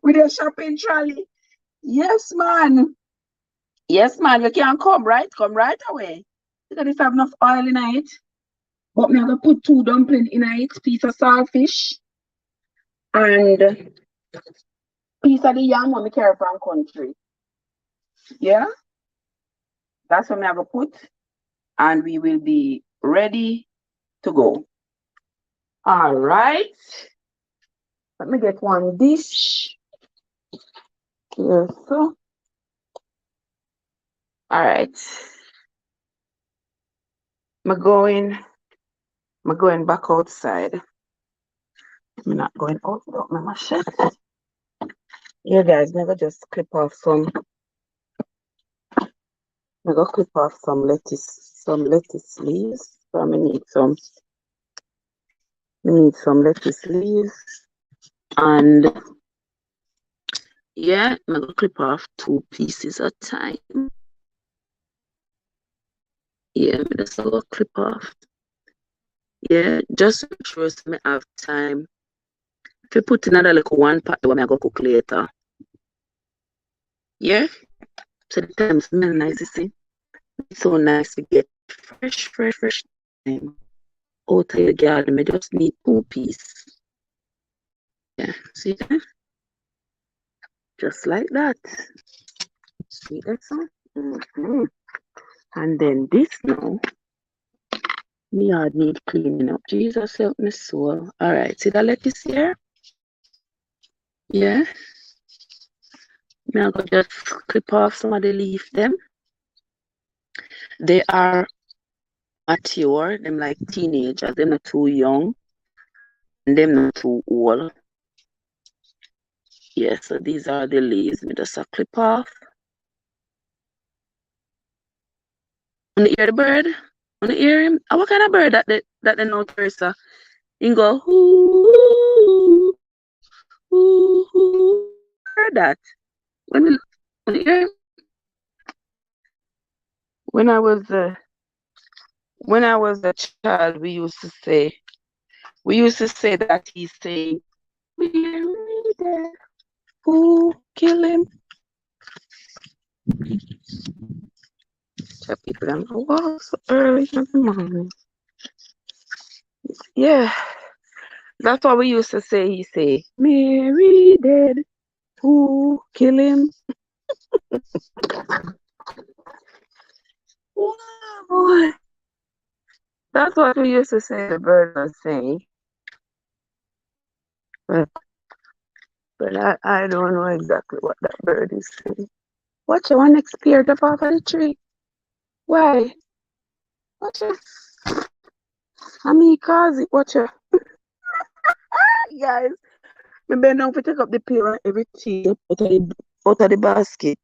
with a shopping trolley. Yes, man. Yes, man. You can come, right? Come right away. Because it have enough oil in it. But me gonna put 2 dumplings in it, piece of saltfish, and piece of the yam when me carry from country. Yeah? That's what me gonna put. And we will be ready to go. All right. Let me get one dish. Here, so. All right. I'm going back outside. I'm not going out without my machete. Yeah, guys, never just clip off some. I'm gonna clip off some lettuce leaves. So I need some lettuce leaves. And yeah, I'm gonna clip off 2 pieces at a time. Yeah, I'm just gonna clip off. Yeah, just make sure I have time. If you put another like 1 pot, I'm gonna cook later. Yeah, so the time smell nice, you see. It's so nice to get fresh time out of the garden. I just need 2 pieces. Yeah, see that? Just like that. See that son? And then this now, me yard need cleaning up. Jesus help me soul. All right, see that lettuce here? Yeah. Me I go just clip off some of the leaf them. They are mature, them like teenagers, they're not too young, and them not too old. Yeah, so these are the leaves. Me just a clip off. Wanna hear the bird? Wanna hear him? What kind of bird that they know, Teresa? He go, ooh, ooh, ooh. Heard that? When you hear him? When I was a child, we used to say that he's saying, who kill him? Tell people I'm oh, so early in the morning. Yeah, that's what we used to say. He say, Mary dead, who kill him? Oh boy, that's what we used to say. The bird was saying, but I don't know exactly what that bird is saying. Watch your one next peer up off of the tree. Why? Watch it. I mean, cause it. Watch it. Guys, me bend down to take up the pear and everything out of the basket.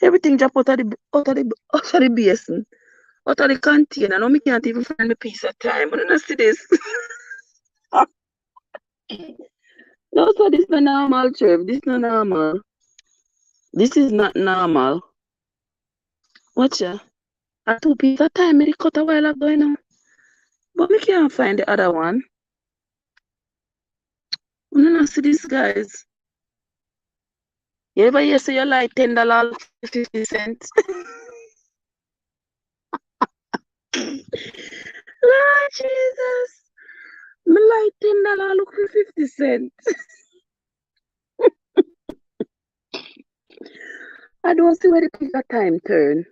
Everything drop out of the basin, out of the container. Now me can't even find my piece of time. I don't see this. No, so this is not normal, Trev. This is not normal. This is not normal. Watch ya. A 2 piece of time me cut a while ago, you know. But me can't find the other one. I don't see this, guys. You ever hear say you like $10 50 cents? Lord Jesus. Me like $10 look for 50 cents. I don't see where the piece of time turn.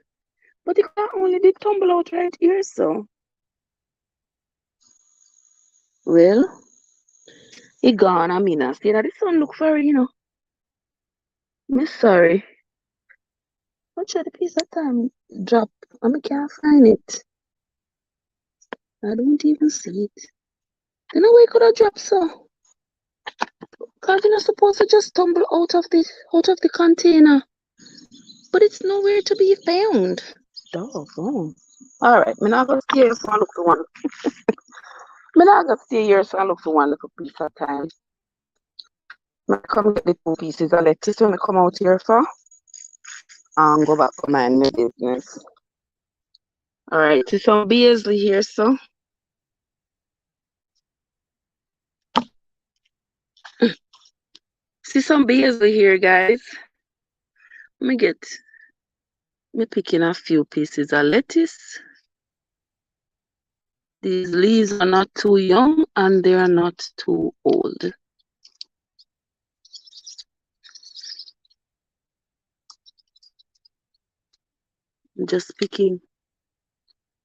But it can only did tumble out right here, so. Well, it gone, I mean, I see that the sun look for it, you know. Me sorry. Watch the piece of time drop. I can't find it. I don't even see it. Then where could I drop so? Cause you're not supposed to just tumble out of the container. But it's nowhere to be found. Doggone. Alright, I'm not gonna stay here so I look for one. I'm not gonna stay here so I look for one little piece of time. I come get the 2 pieces of lettuce when I come out here for. Go back to my business. Alright, see some basil here, so. See some basil here, guys. Let me picking a few pieces of lettuce. These leaves are not too young and they are not too old. I'm just picking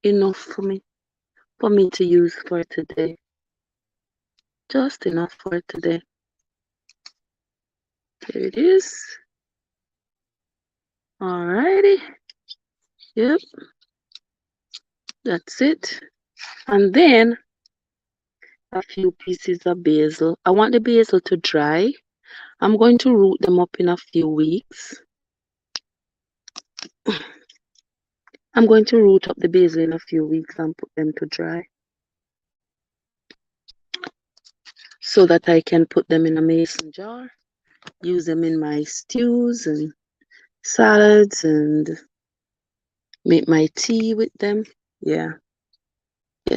enough for me to use for today. Just enough for today. There it is. Alrighty. Yep. That's it. And then a few pieces of basil. I want the basil to dry. I'm going to root them up in a few weeks. I'm going to root up the basil in a few weeks and put them to dry, so that I can put them in a mason jar, use them in my stews and salads and make my tea with them. Yeah,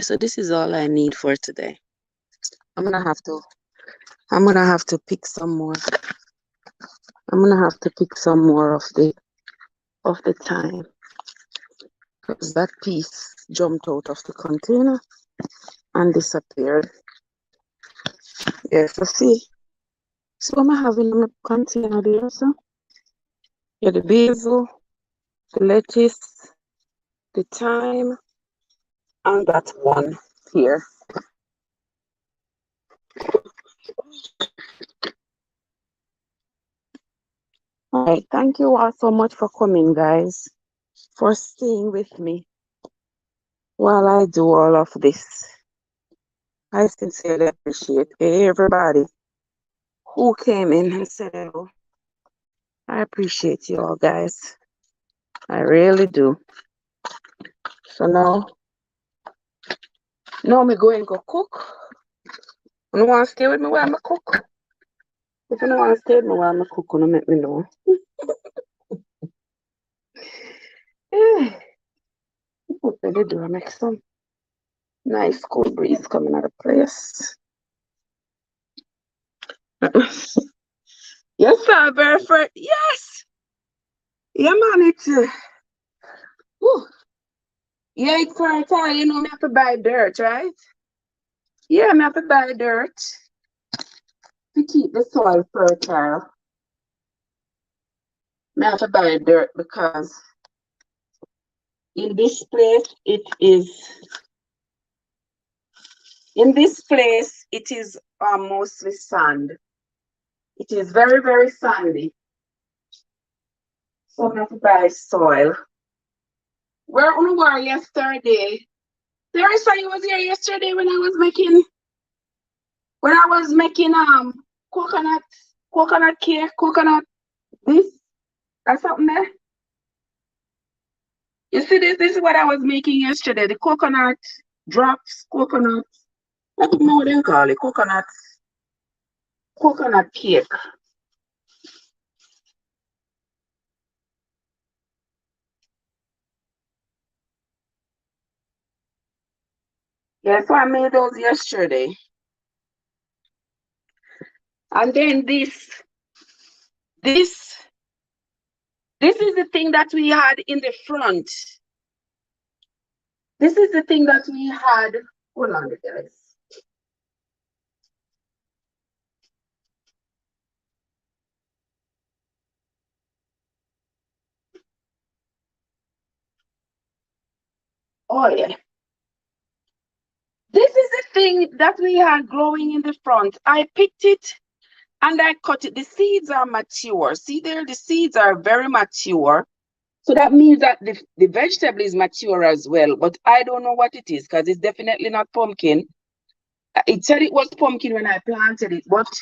so this is all I need for today. I'm gonna have to pick some more. I'm gonna have to pick some more of the thyme, because that piece jumped out of the container and disappeared. Yes, I see. So I'm having a container there, so yeah, the basil, the lettuce, the thyme, and that one here. All right, thank you all so much for coming, guys, for staying with me while I do all of this. I sincerely appreciate everybody who came in and said hello. I appreciate you all, guys. I really do. So now me going to cook. You want to stay with me while I cook? If you don't want to stay with me while I cook, you make me know. What did I do? I make some nice cool breeze coming out of place. Yes, sir, very fresh. Yes. Yeah, man, it's yeah, it's fertile. You know, me have to buy dirt, right? Yeah, me have to buy dirt to keep the soil fertile. Me have to buy dirt because in this place it is mostly sand. It is very, very sandy. So I have to buy soil. Where on were yesterday? Teresa, you was here yesterday when I was making coconut cake, coconut this or something there. You see this is what I was making yesterday. The coconut drops, coconut, I don't know what they call it, coconut cake. Yeah, so I made those yesterday. And then this is the thing that we had in the front. This is the thing that we had. Hold on, guys. Oh, yeah. This is the thing that we had growing in the front. I picked it and I cut it. The seeds are mature. See there? The seeds are very mature. So that means that the vegetable is mature as well. But I don't know what it is because it's definitely not pumpkin. It said it was pumpkin when I planted it, but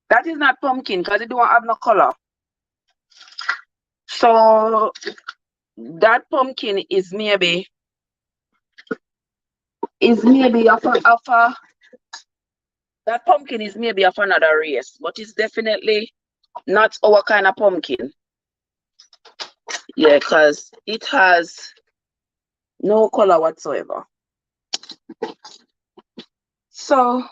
that is not pumpkin because it don't have no color. So that pumpkin is maybe that pumpkin is maybe of another race, but it's definitely not our kind of pumpkin. Yeah, because it has no color whatsoever. So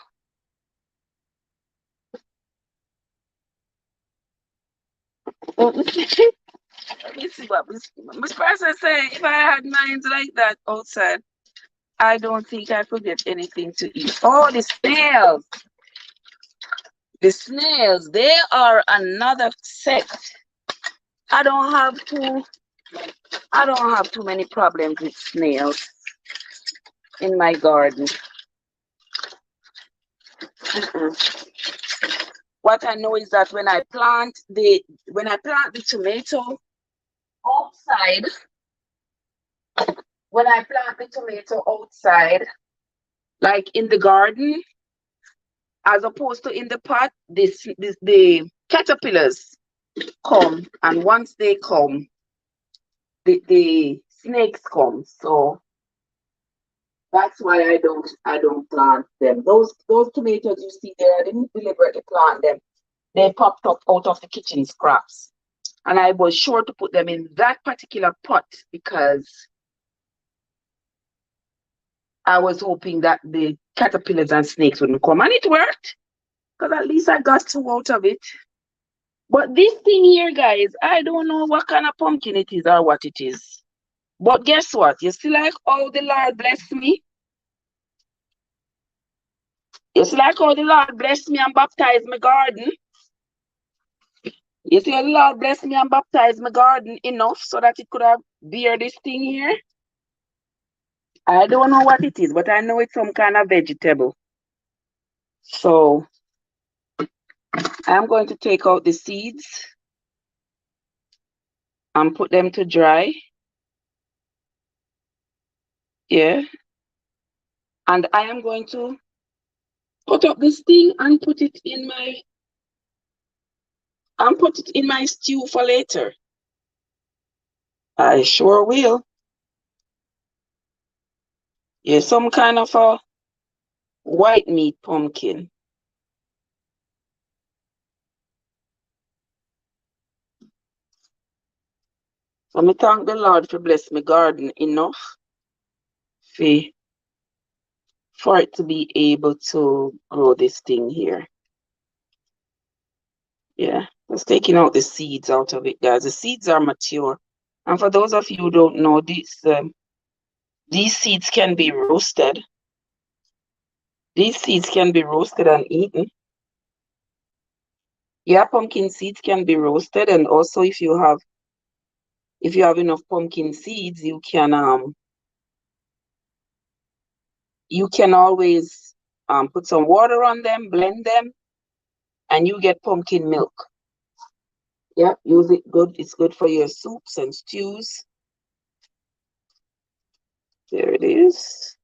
let me see what Miss Person say. If I had minds like that outside, I don't think I could get anything to eat. Oh, the snails. The snails, they are another sect. I don't have too many problems with snails in my garden. What I know is that when I plant the tomato outside, like in the garden, as opposed to in the pot, the caterpillars come, and once they come, the snakes come. So that's why I don't plant them. Those tomatoes you see there, I didn't deliberately plant them. They popped up out of the kitchen scraps. And I was sure to put them in that particular pot because I was hoping that the caterpillars and snakes wouldn't come. And it worked, because at least I got two out of it. But this thing here, guys, I don't know what kind of pumpkin it is or what it is. But guess what? You see like how the Lord blessed me? You see like how the Lord blessed me and baptized my garden? You see, Lord bless me and baptize my garden enough so that it could have bear this thing here. I don't know what it is, but I know it's some kind of vegetable. So I'm going to take out the seeds and put them to dry. Yeah. And I am going to put up this thing and put it in my stew for later. I sure will. Yeah, some kind of a white meat pumpkin. So me thank the Lord for bless my garden enough for it to be able to grow this thing here. Yeah, just taking out the seeds out of it, guys. The seeds are mature. And for those of you who don't know, these seeds can be roasted. These seeds can be roasted and eaten. Yeah, pumpkin seeds can be roasted, and also if you have enough pumpkin seeds, you can always put some water on them, blend them, and you get pumpkin milk. Yeah, use it good. It's good for your soups and stews. There it is.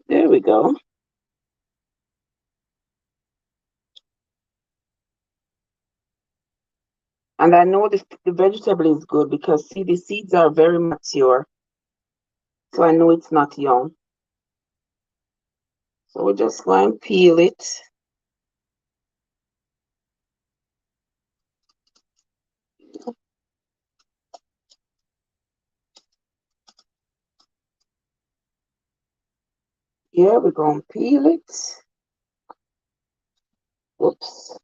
There we go. And I know the vegetable is good because, see, the seeds are very mature. So I know it's not young. So we're just going to peel it. Yeah, we're going to peel it. Oops.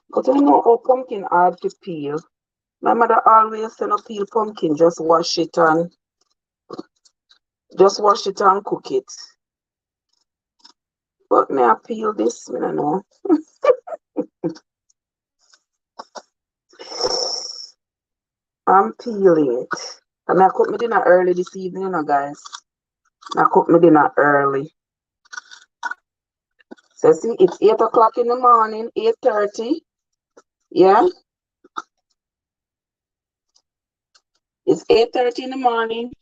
But I know how pumpkin hard to peel. My mother always said, no peel pumpkin, just wash it and cook it. But may I peel this? I don't know. I'm peeling it. I mean, I cook my dinner early this evening, you know, guys. I cook my dinner early. So see, it's 8 o'clock in the morning, 8:30. Yeah. It's 8:30 in the morning.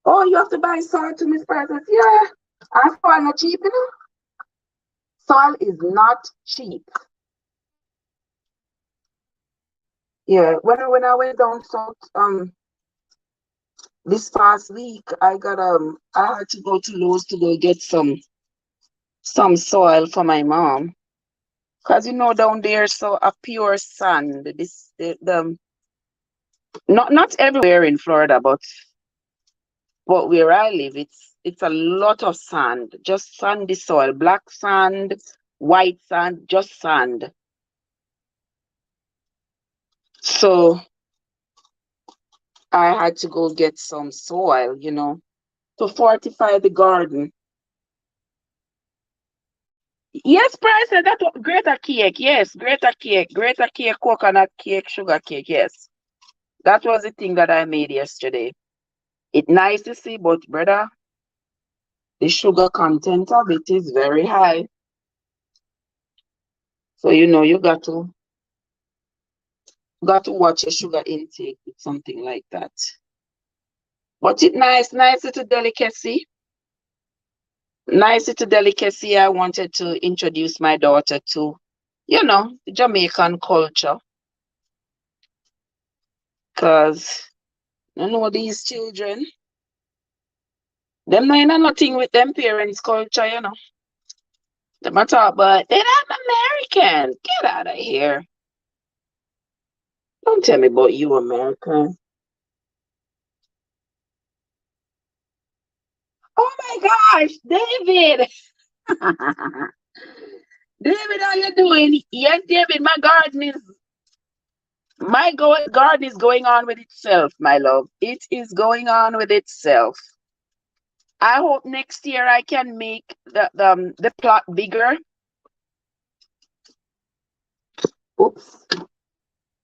Oh, you have to buy salt to Miss Princess. Yeah. And soil not cheap, you know? Soil is not cheap. Yeah. When I went down south this past week, I had to go to Lowe's to go get some soil for my mom. Cause you know down there so a pure sand. Not everywhere in Florida, but where I live, it's a lot of sand, just sandy soil, black sand, white sand, just sand. So I had to go get some soil, you know, to fortify the garden. Yes, Price said that was greater cake. Yes, greater cake, coconut cake, sugar cake. Yes, that was the thing that I made yesterday. It's nice to see, but brother, the sugar content of it is very high. So you know you got to watch your sugar intake with something like that. But it nice little delicacy. Nice little delicacy. I wanted to introduce my daughter to, you know, the Jamaican culture. Cause you know these children, them know nothing with them parents' culture, you know. Them a talk about they're not American. Get out of here. Don't tell me about you American. Oh my gosh, David. David, how you doing? Yes, David, garden is going on with itself, my love. It is going on with itself. I hope next year I can make the plot bigger. Oops.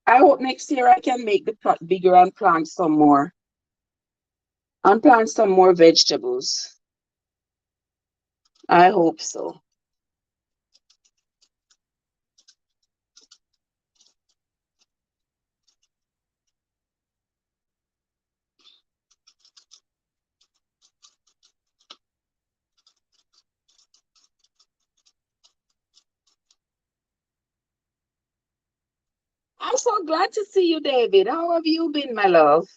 I hope next year I can make the plot bigger and plant some more. And plant some more vegetables. I hope so. I'm so glad to see you, David. How have you been, my love?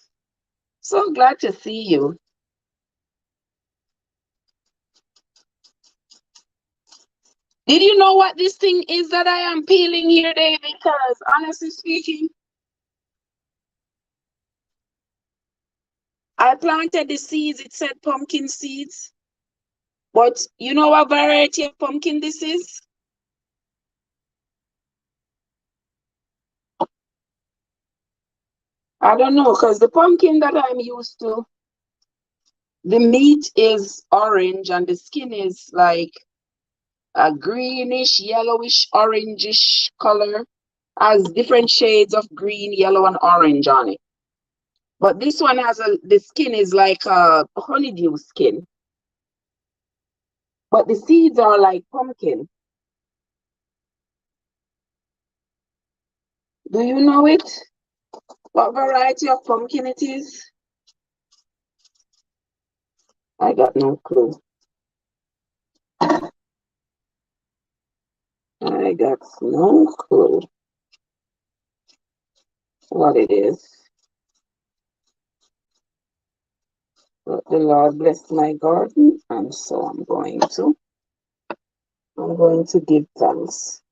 So glad to see you. Did you know what this thing is that I am peeling here, David? Because honestly speaking, I planted the seeds. It said pumpkin seeds. But you know what variety of pumpkin this is? I don't know, because the pumpkin that I'm used to, the meat is orange and the skin is like a greenish, yellowish, orangish color. Has different shades of green, yellow, and orange on it. But this one has the skin is like a honeydew skin. But the seeds are like pumpkin. Do you know it? What variety of pumpkin it is? I got no clue. I got no clue what it is. But the Lord bless my garden, and so I'm going to give thanks.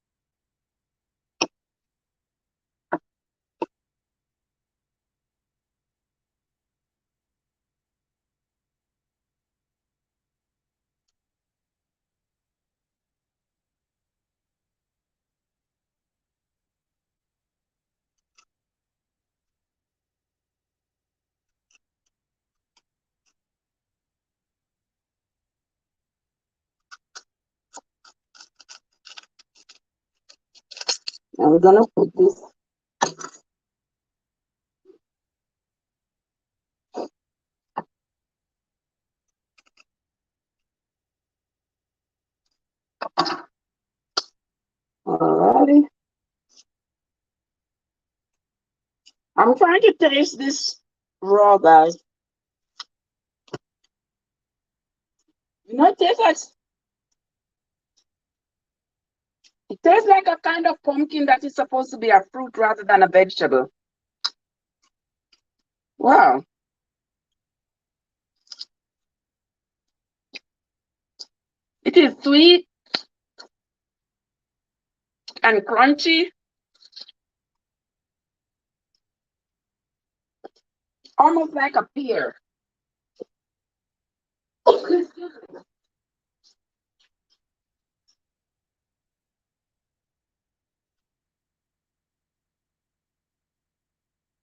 I'm gonna put this. Alrighty. I'm trying to taste this raw, guys. You know, it tastes like a kind of pumpkin that is supposed to be a fruit rather than a vegetable. Wow. It is sweet and crunchy, almost like a pear.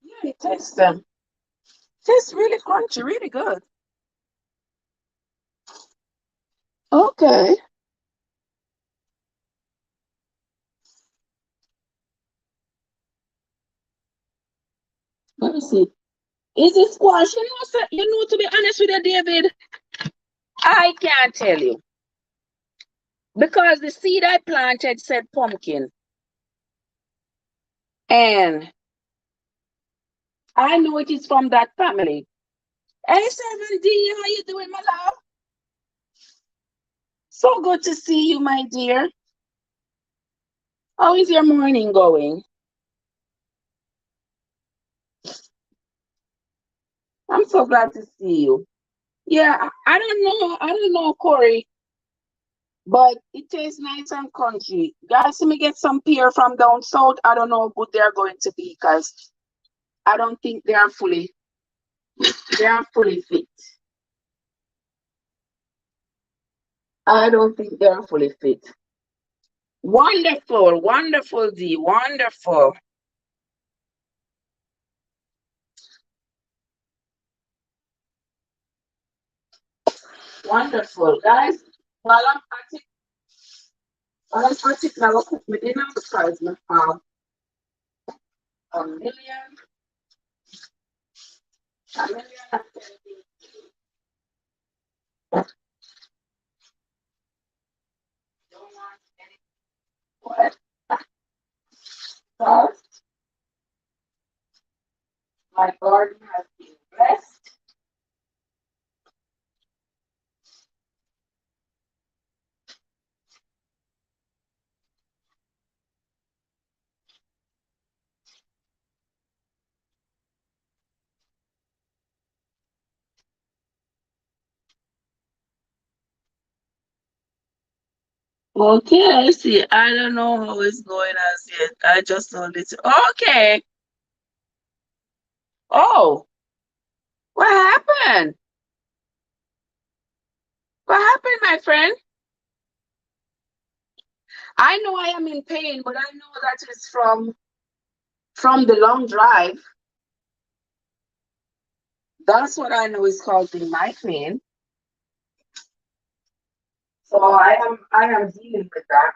Yeah, it tastes really crunchy, really good. Okay. Let me see. Is it squash? You know, to be honest with you, David, I can't tell you. Because the seed I planted said pumpkin. And I know it is from that family. Hey, 7D, how you doing, my love? So good to see you, my dear. How is your morning going? I'm so glad to see you. Yeah, I don't know, Corey, but it tastes nice and crunchy. Guys, let me get some pear from down south. I don't know how good they're going to be because I don't think they are fully fit. I don't think they are fully fit. Wonderful, wonderful, D, wonderful. Wonderful, guys. While I'm at it now, I'll cook my dinner because I have a million, a million and 10 don't want any what? First, my garden has been blessed. Okay, I see. I don't know how it's going as yet. I just know it. Okay. Oh, what happened? What happened, my friend? I know I am in pain, but I know that it's from the long drive. That's what I know is causing my pain. So I am dealing with that.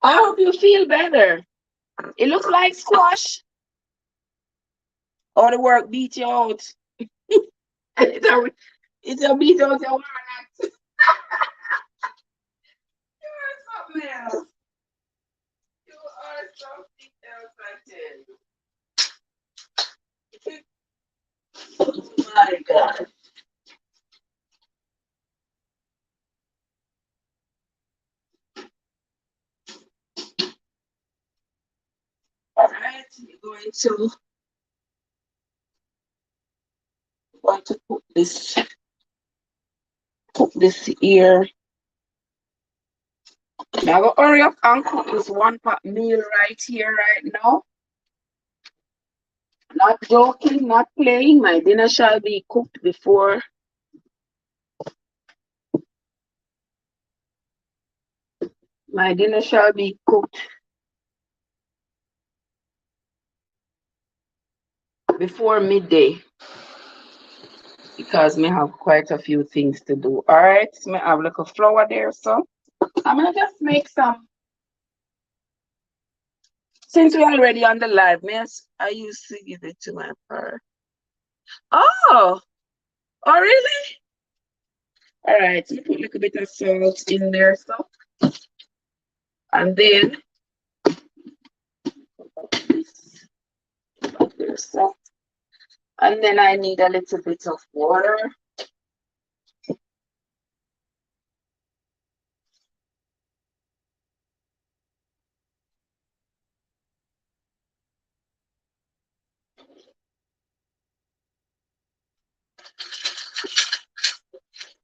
I hope you feel better. It looks like squash. Or the work beat you out. It's a beat out your work. You are something else. You are something else, I tell you. Oh my God. All right, we're going to put this here. Now I'm gonna hurry up and cook this one pot meal right here, right now. Not joking, not playing. My dinner shall be cooked before before midday because me have quite a few things to do. All right, so me have a little flour there, so I'm gonna just make some. Since we're already on the live, I used to give it to my partner. Oh, oh really? All right, so put a little bit of salt in there, so, and then this, so, and then I need a little bit of water.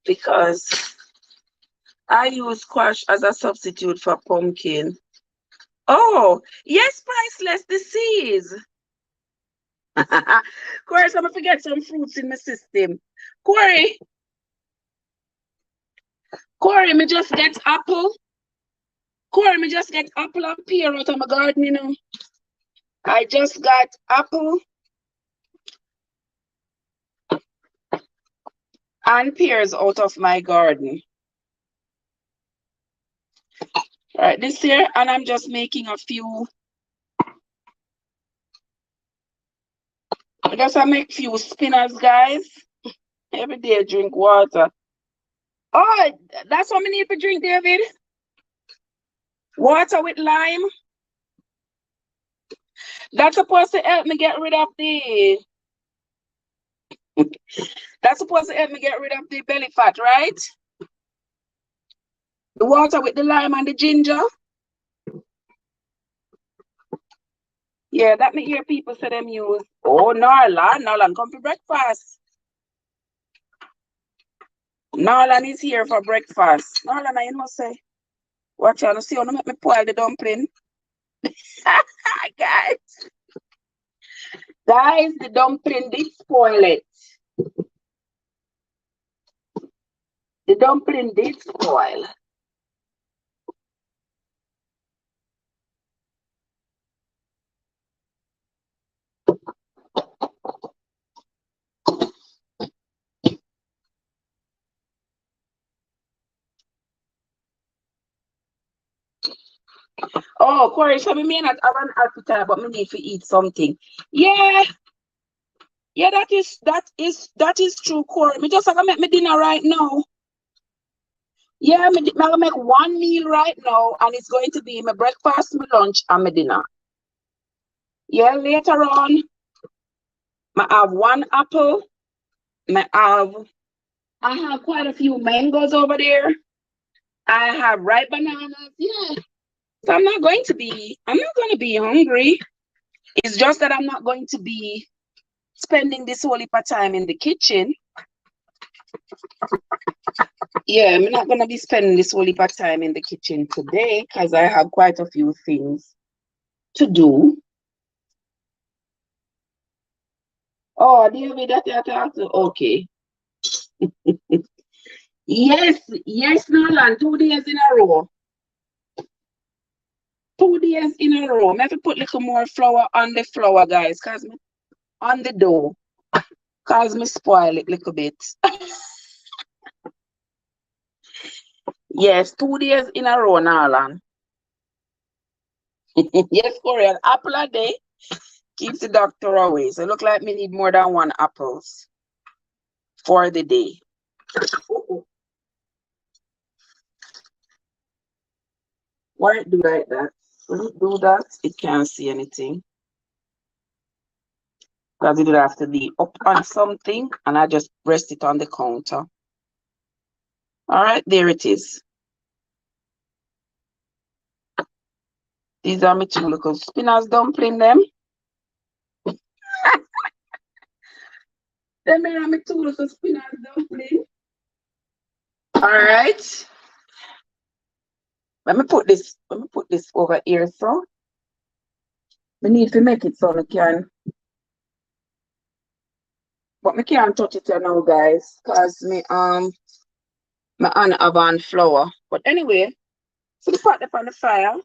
Because I use squash as a substitute for pumpkin. Oh, yes, priceless disease. Corey, so I'm gonna forget some fruits in my system. Corey, me just get apple. Corey, me just get apple and pear out of my garden, you know. I just got apple and pears out of my garden. Right, this here, and I'm just making a few. I make few spinners, guys. Every day I drink water. Oh, that's what we need to drink, David. Water with lime. That's supposed to help me get rid of the. That's supposed to help me get rid of the belly fat, right? The water with the lime and the ginger. Yeah, that me hear people say them use. Oh, Narlan, come for breakfast. Narlan is here for breakfast. Narlan, I must say. Watch out, see how to make me boil the dumpling. Guys, the dumpling did spoil it. The dumpling did spoil. Oh, Corey, so me may not have an appetite, but me need to eat something. Yeah, yeah, that is true, Corey. Me just gonna make me dinner right now. Yeah, I'm gonna make one meal right now, and it's going to be my breakfast, my lunch, and my dinner. Yeah, later on, I have one apple. I have quite a few mangoes over there. I have ripe bananas. Yeah. So I'm not going to be hungry. It's just that I'm not going to be spending this whole heap of time in the kitchen. Yeah, I'm not going to be spending this whole heap of time in the kitchen today because I have quite a few things to do. Oh, David, that you talk to? Okay. Yes, Nolan, 2 days in a row. 2 days in a row. I have to put a little more flour on the flour, guys, because on the dough, because me spoil it a little bit. Yes, 2 days in a row, Nolan. Yes, Korean apple a day keeps the doctor away. So it look like me need more than one apples for the day. Why it do like that? When it do that, it can't see anything. Because it would have to be up on something, and I just rest it on the counter. All right, there it is. These are my two little spinach dumpling them. Them are my two little spinach dumpling. All right. Let me put this over here, so we need to make it so we can, but we can't touch it here now, guys, because my hand have on flour. But anyway, so we put it on the fire.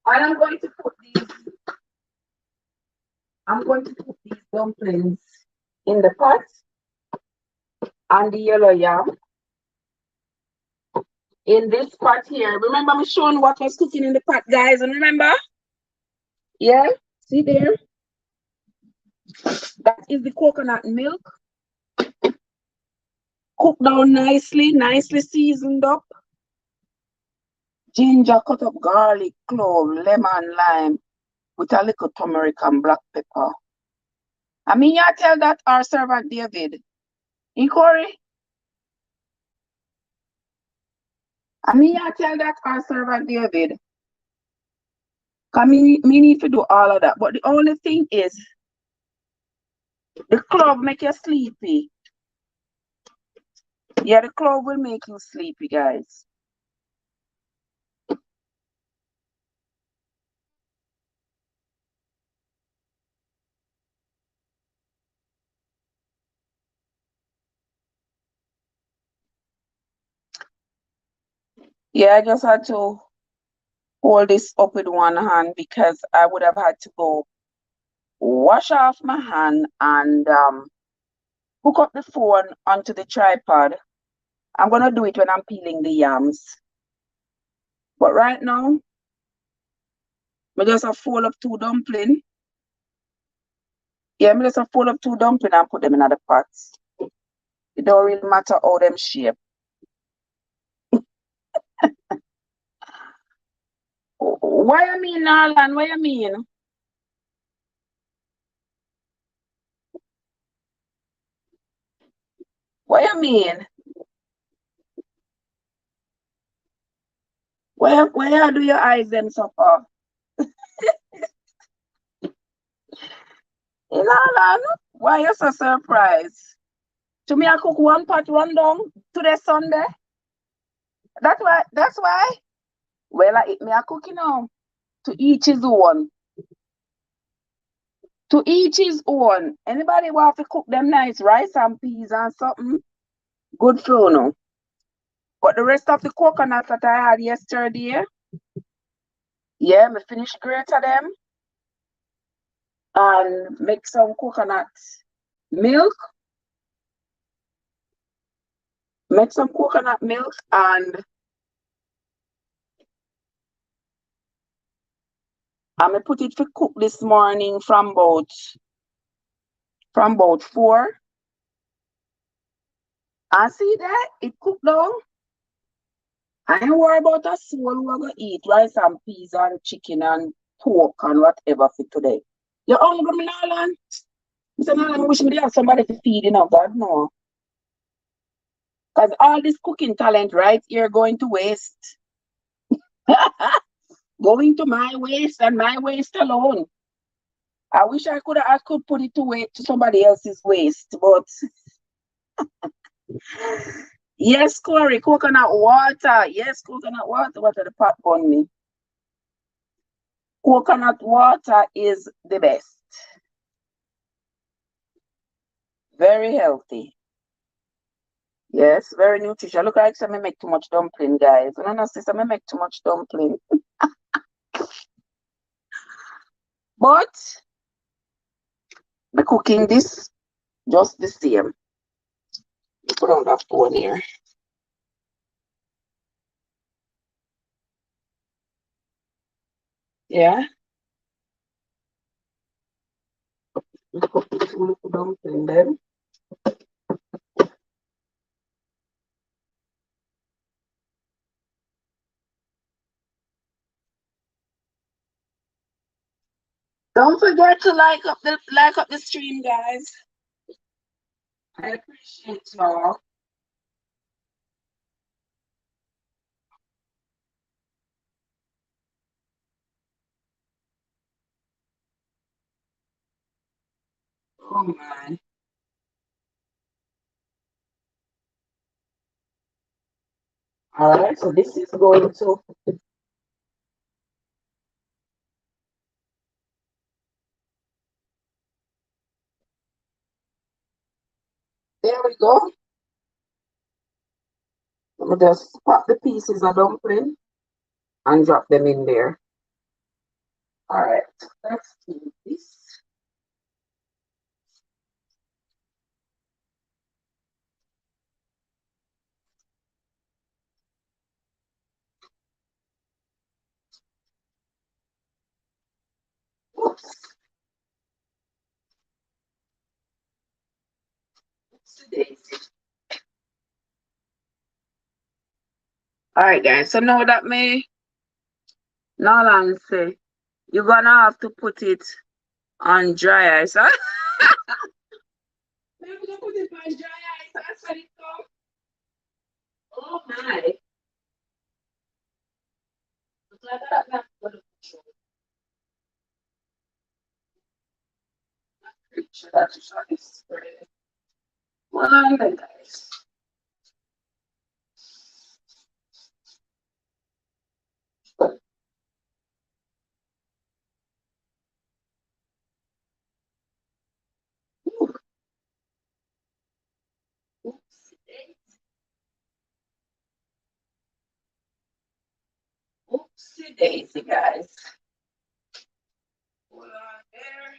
And I'm going to put these dumplings in the pot and the yellow yam in this pot here. Remember me showing what was cooking in the pot, guys, and remember? Yeah, see there? That is the coconut milk. Cooked down nicely seasoned up. Ginger, cut up garlic, clove, lemon, lime, with a little turmeric and black pepper. I mean, you tell that our servant David. Corey? I mean, you tell that our servant David. Because me need to do all of that. But the only thing is, the clove make you sleepy. Yeah, the clove will make you sleepy, guys. Yeah, I just had to hold this up with one hand because I would have had to go wash off my hand and hook up the phone onto the tripod. I'm going to do it when I'm peeling the yams. But right now, I just have fold up two dumplings. Yeah, I just have fold up two dumplings and put them in the pots. It don't really matter how them shape. What you mean, Narlan? What you mean? What you mean? Where you do your eyes them so far? Narlan, why you so surprised? To me, I cook one pot rundown today Sunday. That's why. Well, I eat me a cooking now. To each his own. To each his own. Anybody want to cook them nice rice and peas and something? Good for no. But the rest of the coconuts that I had yesterday, yeah, me finish grater them and make some coconut milk. Make some coconut milk and I'm gonna put it for cook this morning from about 4. I see that it cooked down. I ain't worry about a soul who are gonna eat rice and peas and chicken and pork and whatever for today. You hungry, me, Nolan? Mr. Nolan, I wish me to have somebody to feed, you know, God no. Because all this cooking talent right here going to waste. Going to my waste and my waste alone. I wish I could put it to somebody else's waste, but yes, Corey, coconut water. Yes, coconut water. What are the pot on me? Coconut water is the best. Very healthy. Yes, very nutritious. Look like some make too much dumpling, guys. No, no, sister, me make too much dumpling. But the cooking this just the same. Put on that phone here. Yeah. Cook this little dumpling then. Don't forget to like up the stream, guys. I appreciate y'all. Oh my. All right, so this is going to. There we go. Let me just pop the pieces of dumpling and drop them in there. All right, let's do this. Oops. All right, guys. So now that me, Nolan say, you're gonna have to put it on dry ice, huh? I'm gonna put it on dry ice. That's what it comes. Oh my. Look like that. That's what it's spread. One, guys. Oopsie daisy, guys. Hold on there.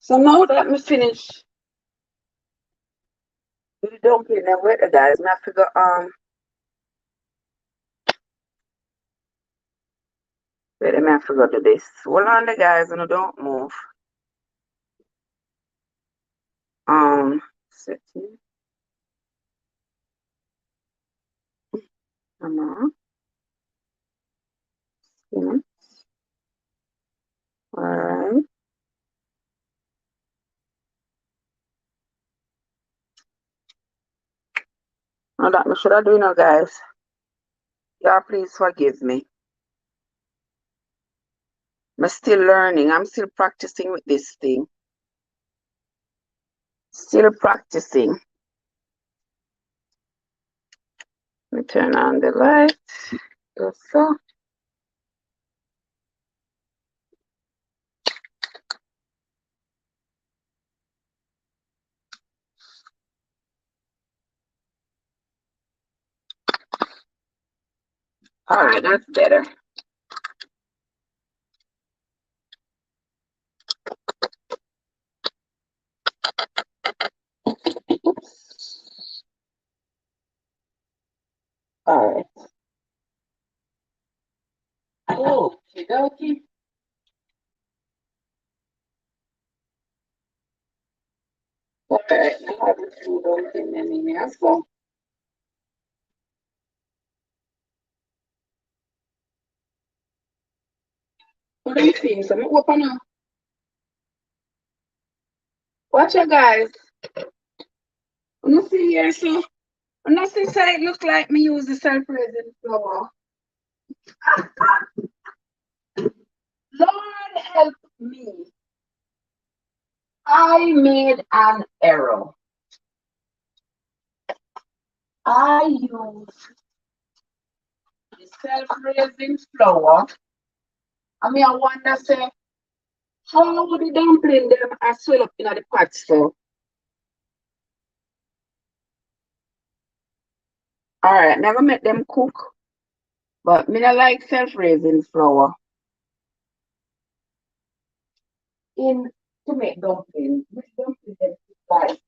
So now that me finish with the dumpling and with the guys, me I figure wait a minute, I forgot to do this. Hold on the guys and don't move. Setting. Come on. Now that I should have done, guys. Yeah, please forgive me. I'm still learning. I'm still practicing with this thing. Still practicing. Let me turn on the light. Just so. All right, that's better. All right. Oh, okay. All right, I have the food open in there as well. What do you think? So, open up. Watch your guys. I'm not see here, so I'm not see say it look like me use the self-raising flour. Lord help me. I made an error. I used the self-raising flour. I mean, I wonder, say, how would the dumpling them I swell up in the pot so? All right, never make them cook, but me not like self-raising flour in to make dumplings. Which dumplings them like?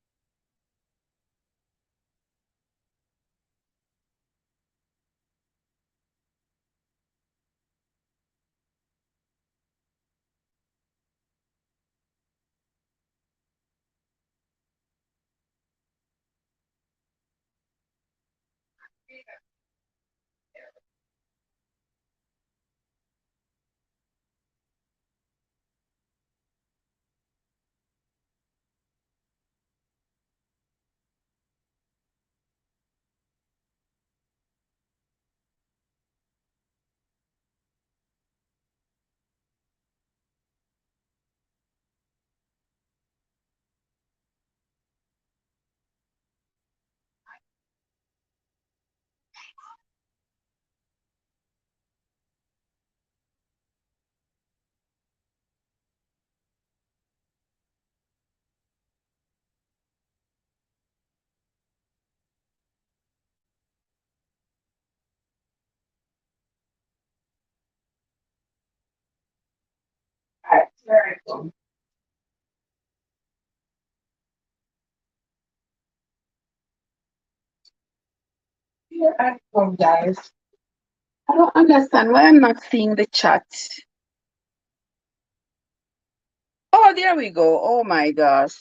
All right, here I come. Here I come, guys. I don't understand why I'm not seeing the chat. Oh, there we go. Oh my gosh.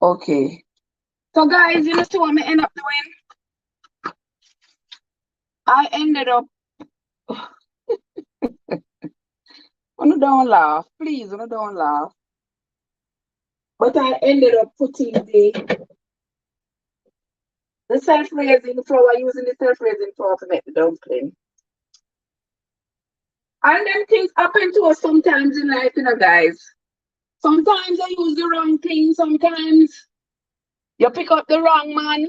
Okay. So guys, you know see what I end up doing? I ended up don't laugh, please, don't laugh. But I ended up putting the self-raising flour, using the self-raising flour to make the dumpling. And then things happen to us sometimes in life, guys. Sometimes I use the wrong thing, sometimes you pick up the wrong man,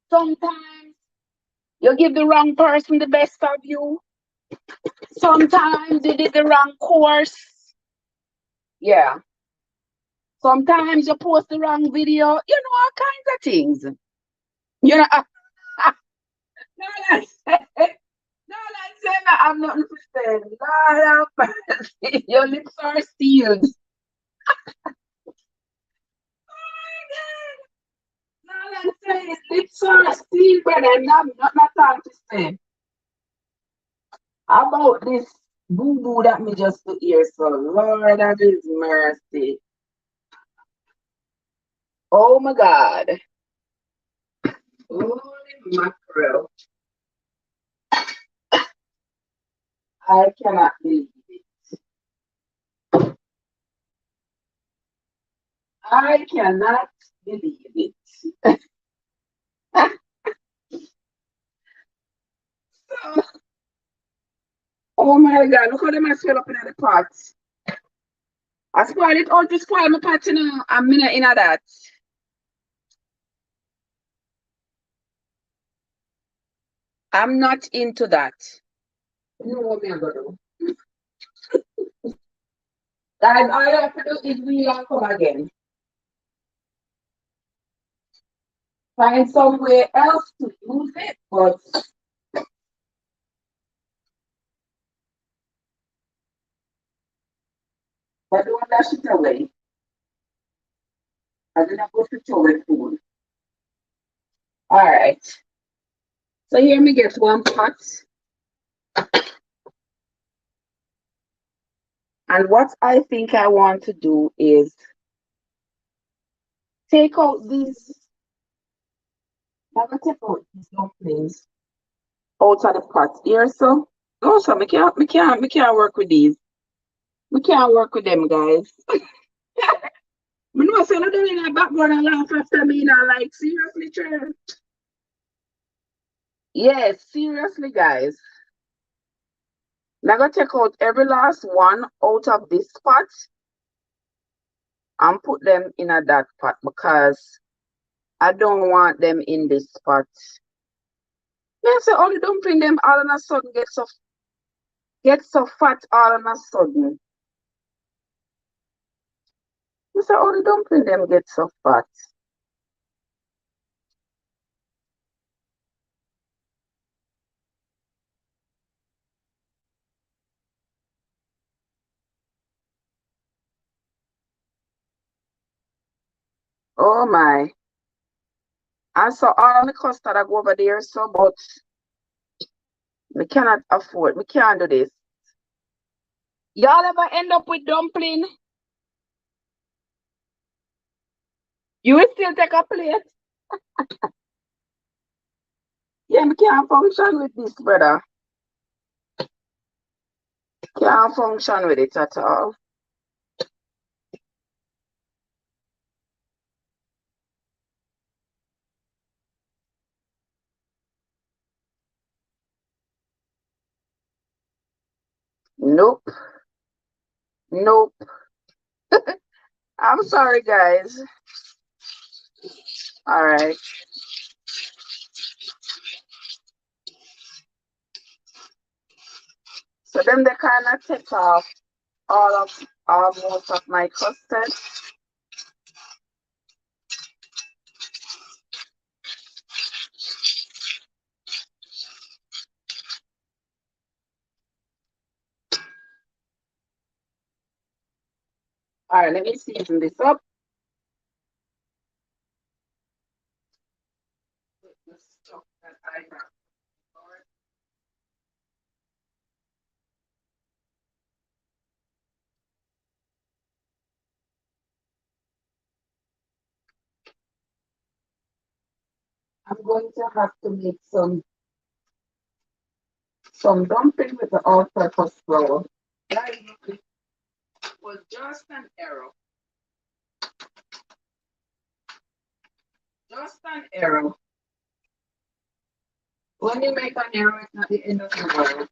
sometimes you give the wrong person the best of you, sometimes you did the wrong course. Yeah. Sometimes you post the wrong video, all kinds of things. You know, no, like saying that I'm not understand. Lord have mercy. Your lips are sealed. No, like saying lips are sealed, but I'm not time to say about this boo boo that me just to hear. So, Lord of His mercy. Oh my God. Holy mackerel. I cannot believe it. I cannot believe it. Oh my God, look how them are swell up in the pot. I spoil it all to spoil my pot, you know. I'm in that. I'm not into that. You know what me I'm gonna do? Guys, all you have to do is wheel and come again. Find somewhere else to use it, but don't dash it away. I didn't go to throw it food. All right. So here me get one pot. And what I think I want to do is take out these, I'm gonna take out these dumplings out of the pot here. So also me can't work with these. We can't work with them guys. Me know say no doing in the background and laugh after me now, like seriously, Trev. Yes, seriously, guys. Now gonna take out every last one out of this pot and put them in a that pot because I don't want them in this pot. Yeah, so all the dumpling them all of a sudden get so fat all of a sudden. You say all the dumpling them get so fat. Oh my. And so all the custard I go over there, so but we cannot afford, we can't do this. Y'all ever end up with dumpling? You will still take a plate? Yeah, we can't function with this, brother. Can't function with it at all. Nope. Nope. I'm sorry, guys. All right. So then they kind of take off almost of my custard. All right, let me season this up. The stuff that I have. I'm going to have to make some dumpling with the all-purpose flour. That was just an error. Just an error. When you make an error, it's not the end of the world.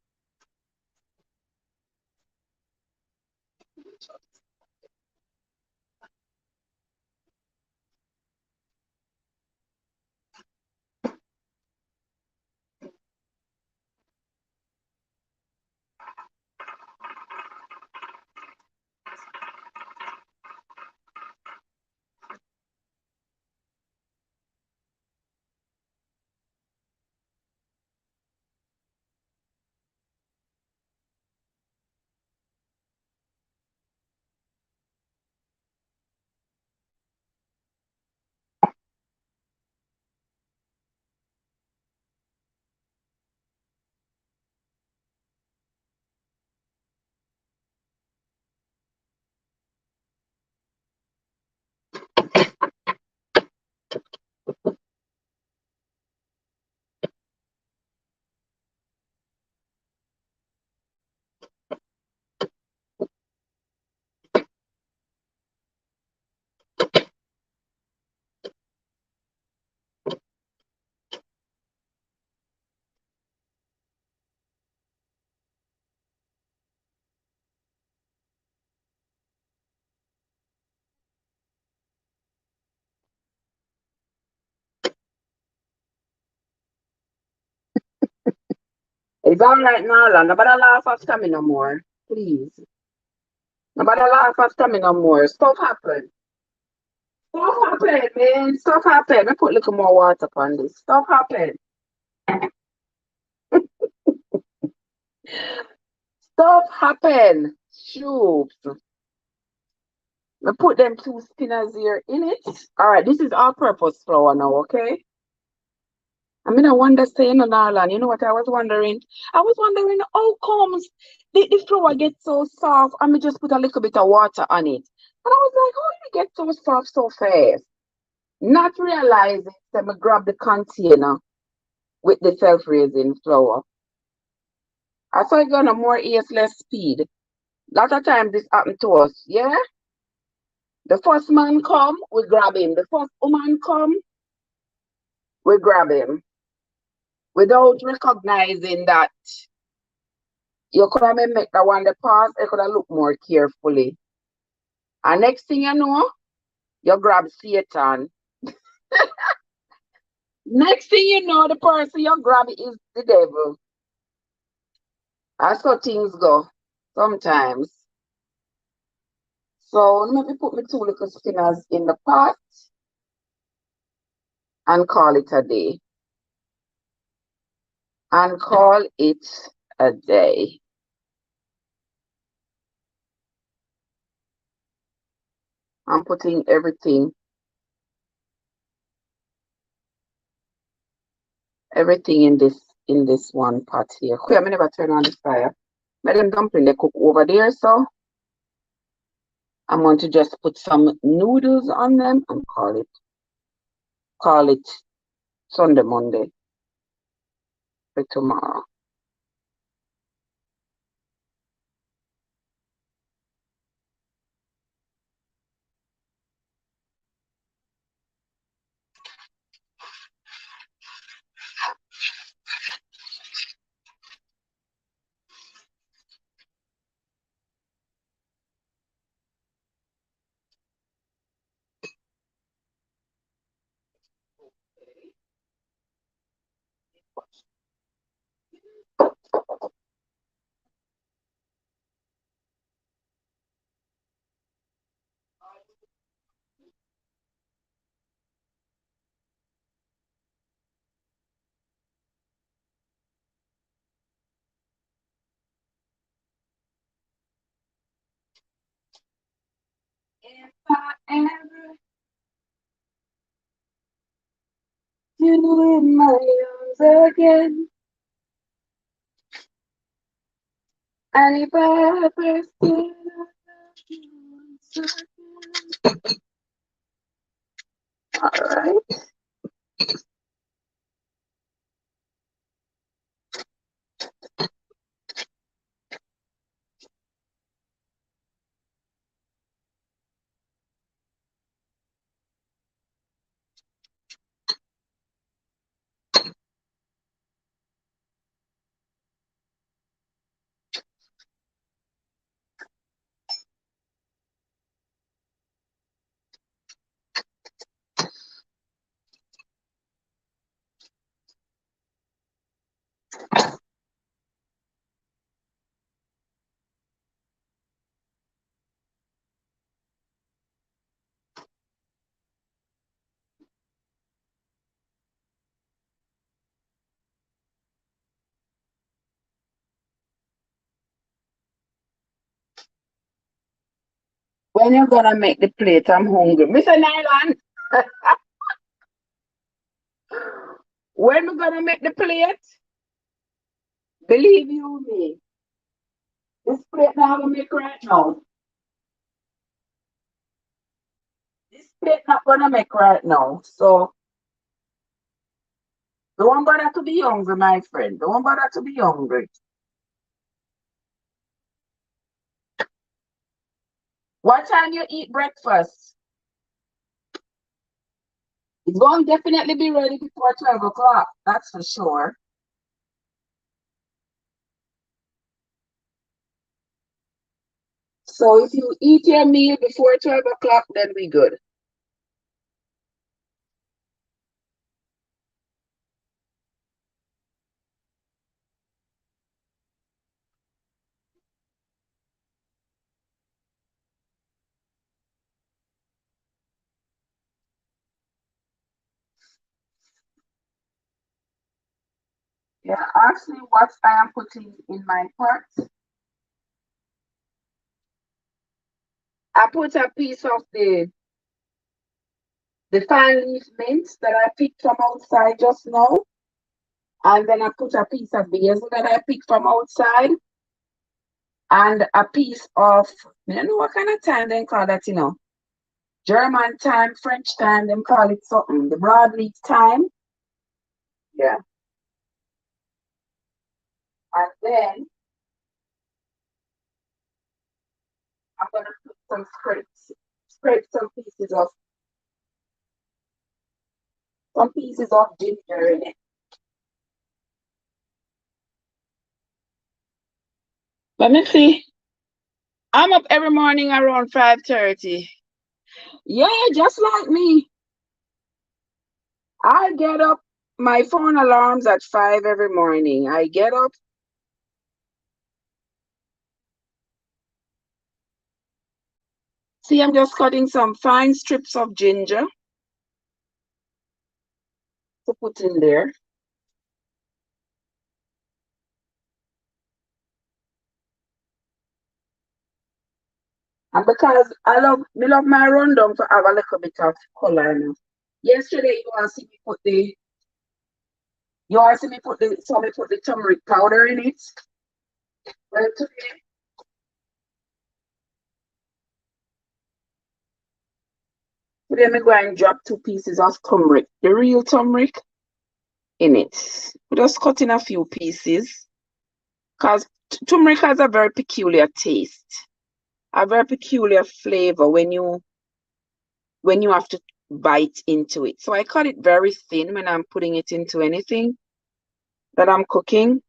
It's all right, Nala. Nobody laugh after me no more. Please. Nobody laugh after me no more. Stuff happen. Stuff happen, man. Stuff happen. I put a little more water on this. Stuff happen. Stuff happen. Shoot. I put them two spinners here in it. All right, this is all-purpose flour now, okay? I mean, I wonder, saying on Arlan, you know what I was wondering? I was wondering how comes the flour gets so soft and me just put a little bit of water on it. And I was like, how did it get so soft so fast? Not realizing that I grab the container with the self-raising flour. I saw it going a more ease, less speed. A lot of times this happened to us, yeah? The first man come, we grab him. The first woman come, we grab him. Without recognizing that you could have make that one the pass, you could have looked more carefully. And next thing you know, you grab Satan. Next thing you know, the person you grab is the devil. That's how things go sometimes. So let me put my two little spinners in the pot and call it a day. And call it a day. I'm putting everything in this one pot here. I'm never turn on the fire. Let them dumpling they cook over there, so I'm going to just put some noodles on them and call it Sunday, Monday for tomorrow. If I ever do it my arms again, and if I ever still all right. When you're gonna make the plate, I'm hungry. Mr. Nyland, when we're gonna make the plate, believe you me, this plate now gonna make right now. This plate not gonna make right now. So don't bother to be hungry, my friend. Don't bother to be hungry. What time you eat breakfast? It's going to definitely be ready before 12 o'clock. That's for sure. So if you eat your meal before 12 o'clock, then we good. Yeah, actually what I am putting in my pot, I put a piece of the fine leaf mint that I picked from outside just now. And then I put a piece of basil that I picked from outside. And a piece of, I don't know what kind of thyme they call that, German thyme, French thyme, them call it something. The broadleaf thyme. Yeah. And then I'm gonna put scrape some pieces of ginger in it. Let me see. I'm up every morning around 5:30. Yeah, just like me. I get up. My phone alarms at 5 every morning. I get up. See, I'm just cutting some fine strips of ginger to put in there. And because me love my rundown to have a little bit of color now. Yesterday you want to see me put the turmeric powder in it. Well, today I'm going to drop 2 pieces of turmeric, the real turmeric, in it. We just cut in a few pieces because turmeric has a very peculiar taste, a very peculiar flavor when you have to bite into it. So I cut it very thin when I'm putting it into anything that I'm cooking,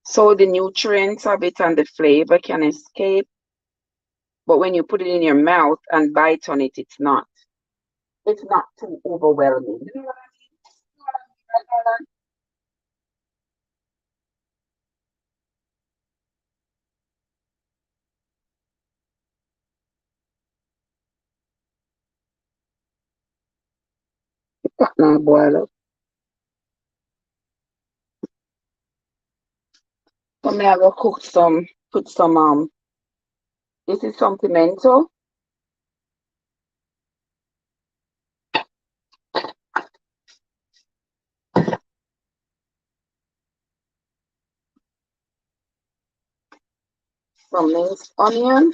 so the nutrients of it and the flavor can escape. But when you put it in your mouth and bite on it, it's not too overwhelming. You know what I mean? You know what I mean, right, Alan? Pot now boil up. So me I go put some this is some pimento, some minced onion,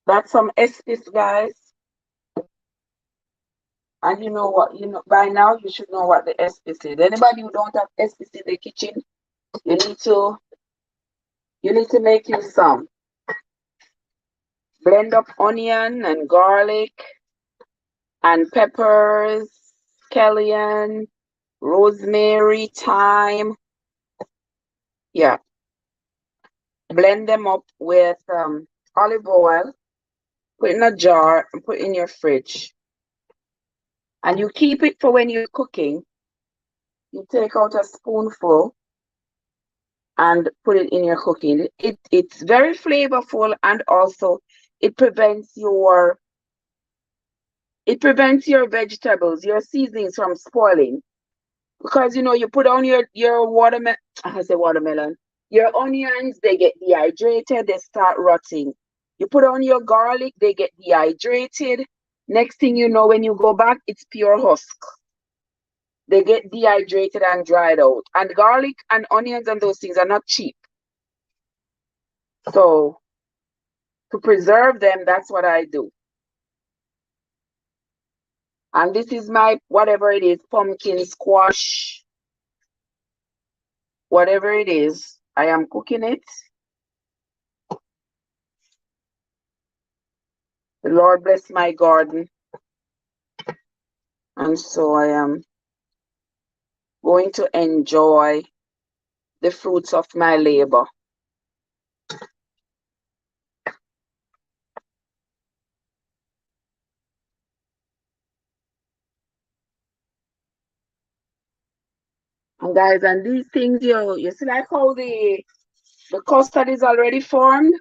that's some estes, guys. And you know what, by now you should know what the estes is. Anybody who don't have estes in the kitchen, you need to make you some. Blend up onion and garlic and peppers, scallion, rosemary, thyme. Yeah, blend them up with olive oil, put in a jar and put in your fridge. And you keep it for when you're cooking. You take out a spoonful and put it in your cooking. It's very flavorful, and also it prevents your vegetables, your seasonings from spoiling. Because you put on your watermelon, I say watermelon, your onions, they get dehydrated, they start rotting. You put on your garlic, they get dehydrated. Next thing you know, when you go back, it's pure husk. They get dehydrated and dried out. And garlic and onions and those things are not cheap. So to preserve them, that's what I do. And this is my, whatever it is, pumpkin squash, whatever it is, I am cooking it. The Lord bless my garden. And so I am going to enjoy the fruits of my labor. And guys, and these things, you see like how the custard is already formed.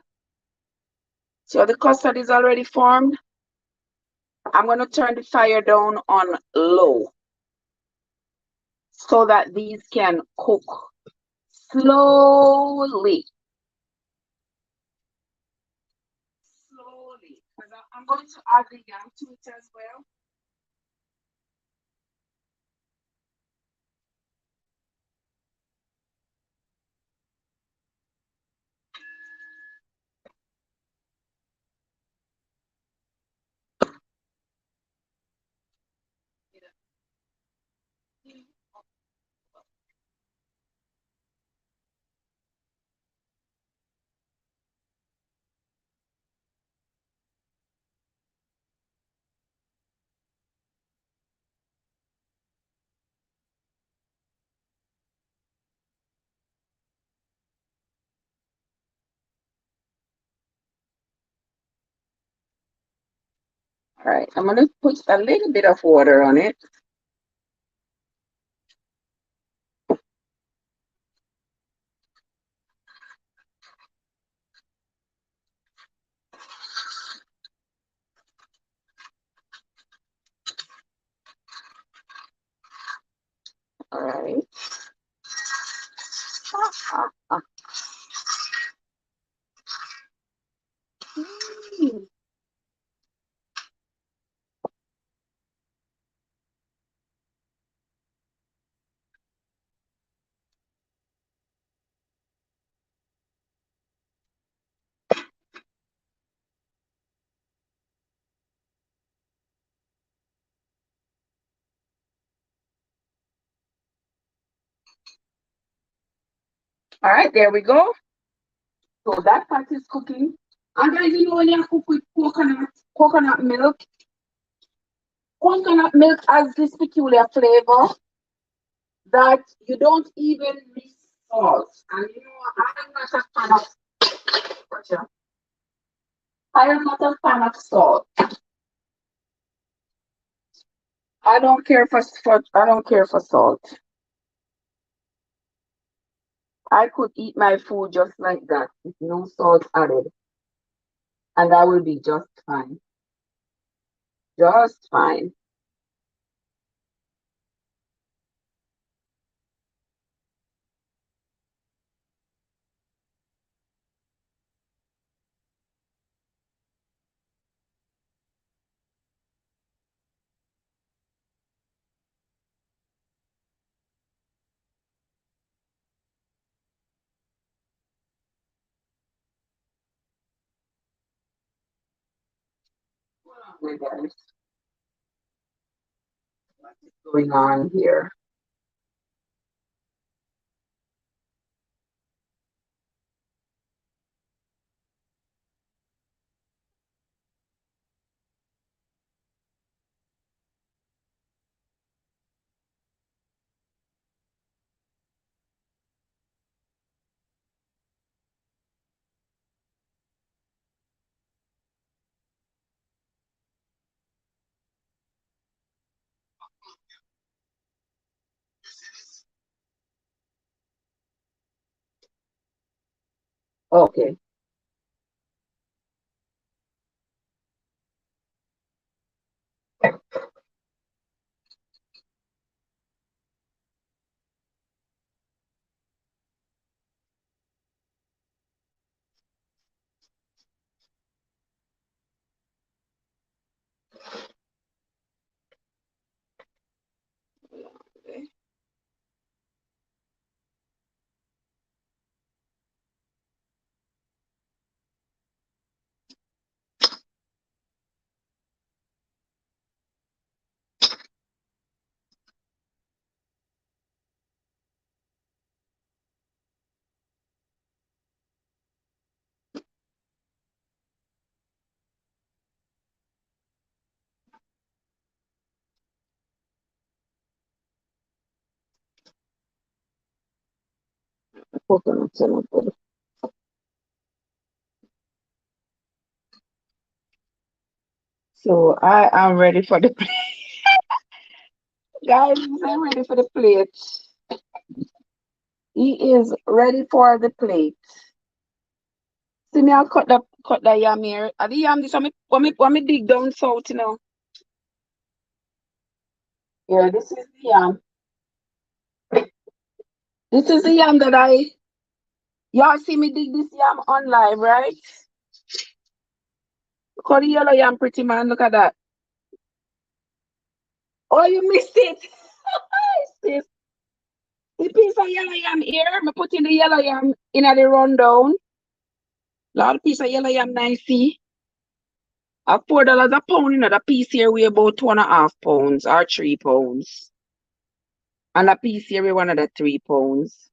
So the custard is already formed. I'm going to turn the fire down on low so that these can cook slowly. Slowly. Because I'm going to add the yam to it as well. All right, I'm going to put a little bit of water on it. All right. All right, there we go. So that part is cooking. And guys, when you cook with coconut milk has this peculiar flavor that you don't even miss salt. And I'm not a fan of I am not a fan of salt. I don't care for salt. I could eat my food just like that with no salt added, and I will be just fine. Just fine. Wait, guys, what is going on here? Okay. Coconuts are not good. So I am ready for the plate. Guys, I'm ready for the plate. He is ready for the plate. See me, I'll cut the yam here. The yam, this one me dig down south, you know. Yeah, this is the yam. This is the yam that y'all see me dig this yam on live, right? Look how the yellow yam pretty, man. Look at that. Oh, you missed it. Sis. The piece of yellow yam here, me put in the yellow yam in the rundown. Lot piece of yellow yam nice, see. At $4 a pound, you know, the piece here weigh about 2.5 pounds or 3 pounds. And a piece here weigh 1 of the 3 pounds.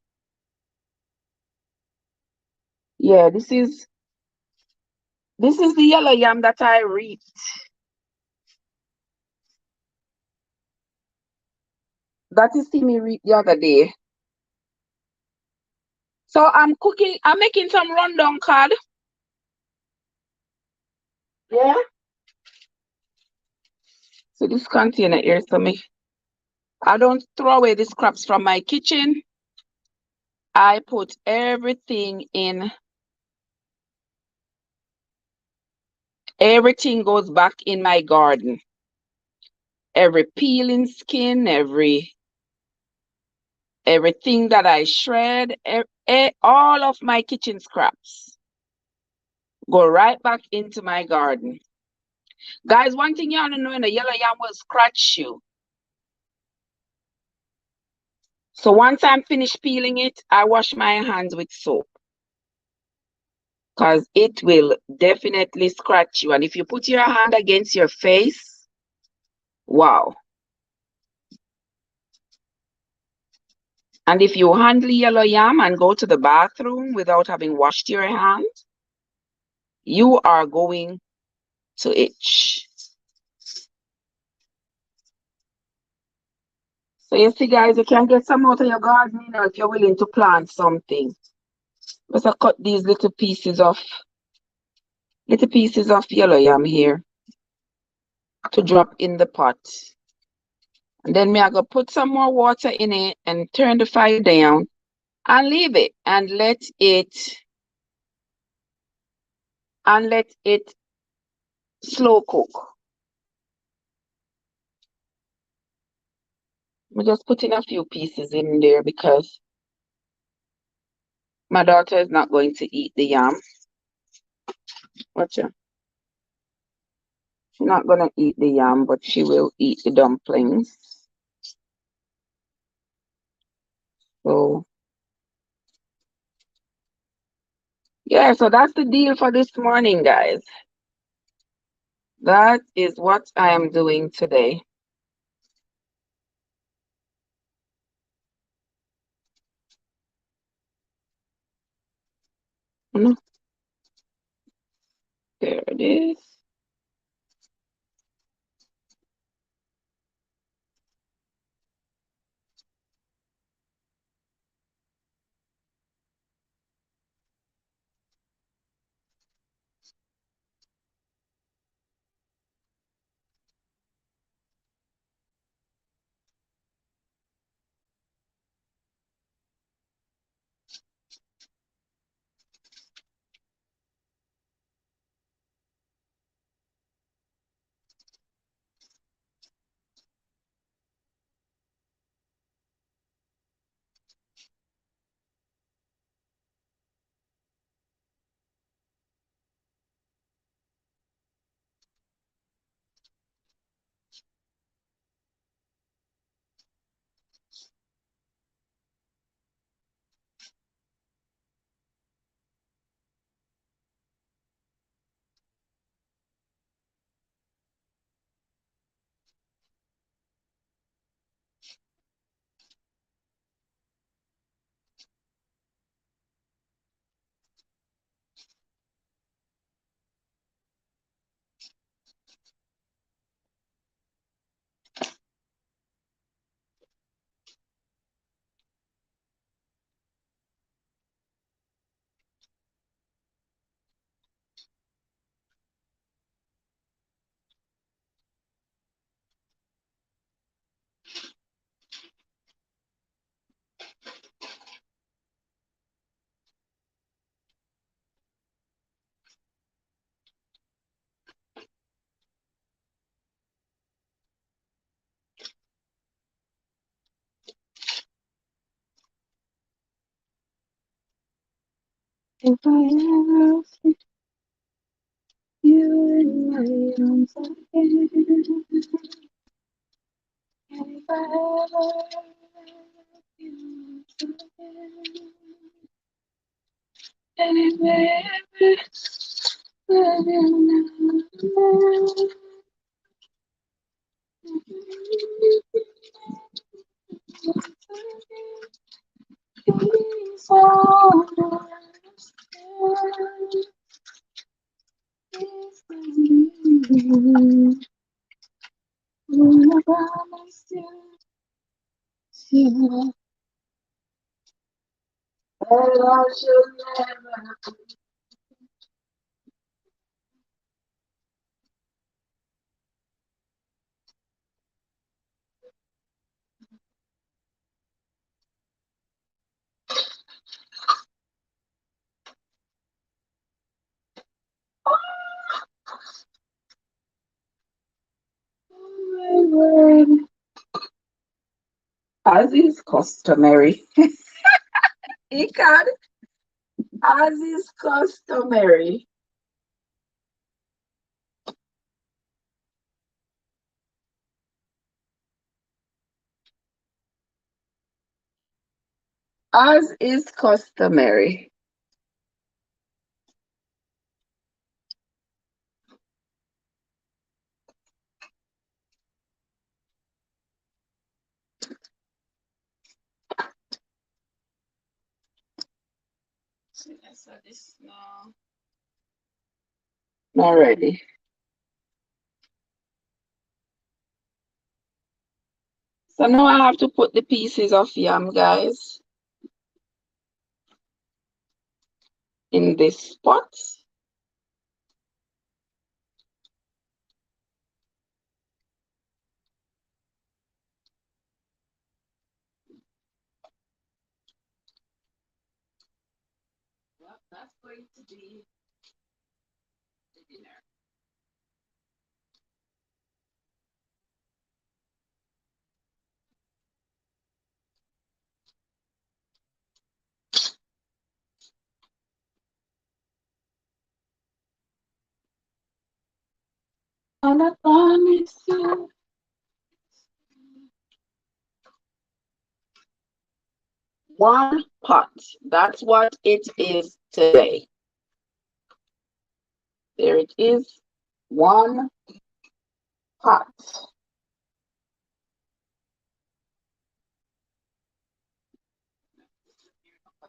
Yeah, this is the yellow yam that I reaped. That is see me reap the other day. So I'm making some rundown cod. Yeah. So this container here, so I don't throw away the scraps from my kitchen. I put everything in. Everything goes back in my garden. Every peeling skin, everything that I shred, all of my kitchen scraps go right back into my garden. Guys, one thing you ought to know, in the yellow yam will scratch you. So once I'm finished peeling it, I wash my hands with soap. Because it will definitely scratch you. And if you put your hand against your face, wow. And if you handle yellow yam and go to the bathroom without having washed your hand, you are going to itch. So you see, guys, you can get some out of your garden, you know, if you're willing to plant something. Let's cut these little pieces of yellow yam here to drop in the pot. And then I go put some more water in it and turn the fire down and leave it and let it slow cook. I'm just putting a few pieces in there because my daughter is not going to eat the yam. Watch her. She's not gonna eat the yam, but she will eat the dumplings. So yeah, so that's the deal for this morning, guys. That is what I am doing today. There it is. If I ever see you in my arms again, if I ever see you again, and please understand, I promise you that I should never. As is customary, Icad, as is customary, as is customary. So this now, not ready. So now I have to put the pieces of yam, guys, in this pot. Well, that's going to be the dinner. And I promise you, one pot. That's what it is today. There it is, one pot.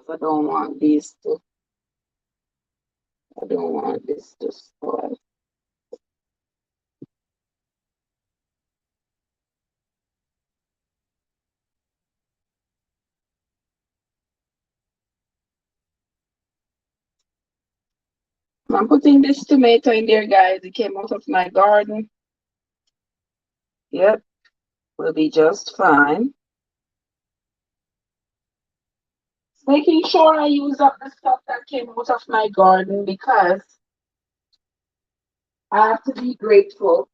I don't want these to, I don't want this to spoil. I'm putting this tomato in there, guys. It came out of my garden. Yep, will be just fine. Making sure I use up the stuff that came out of my garden because I have to be grateful.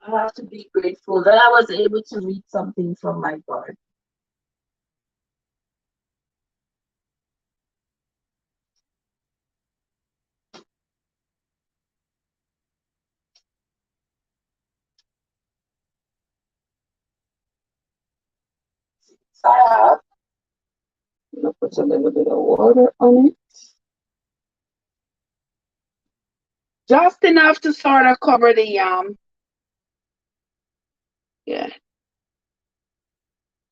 I have to be grateful that I was able to read something from my garden. So I'm gonna put a little bit of water on it. Just enough to sort of cover the yam. Yeah.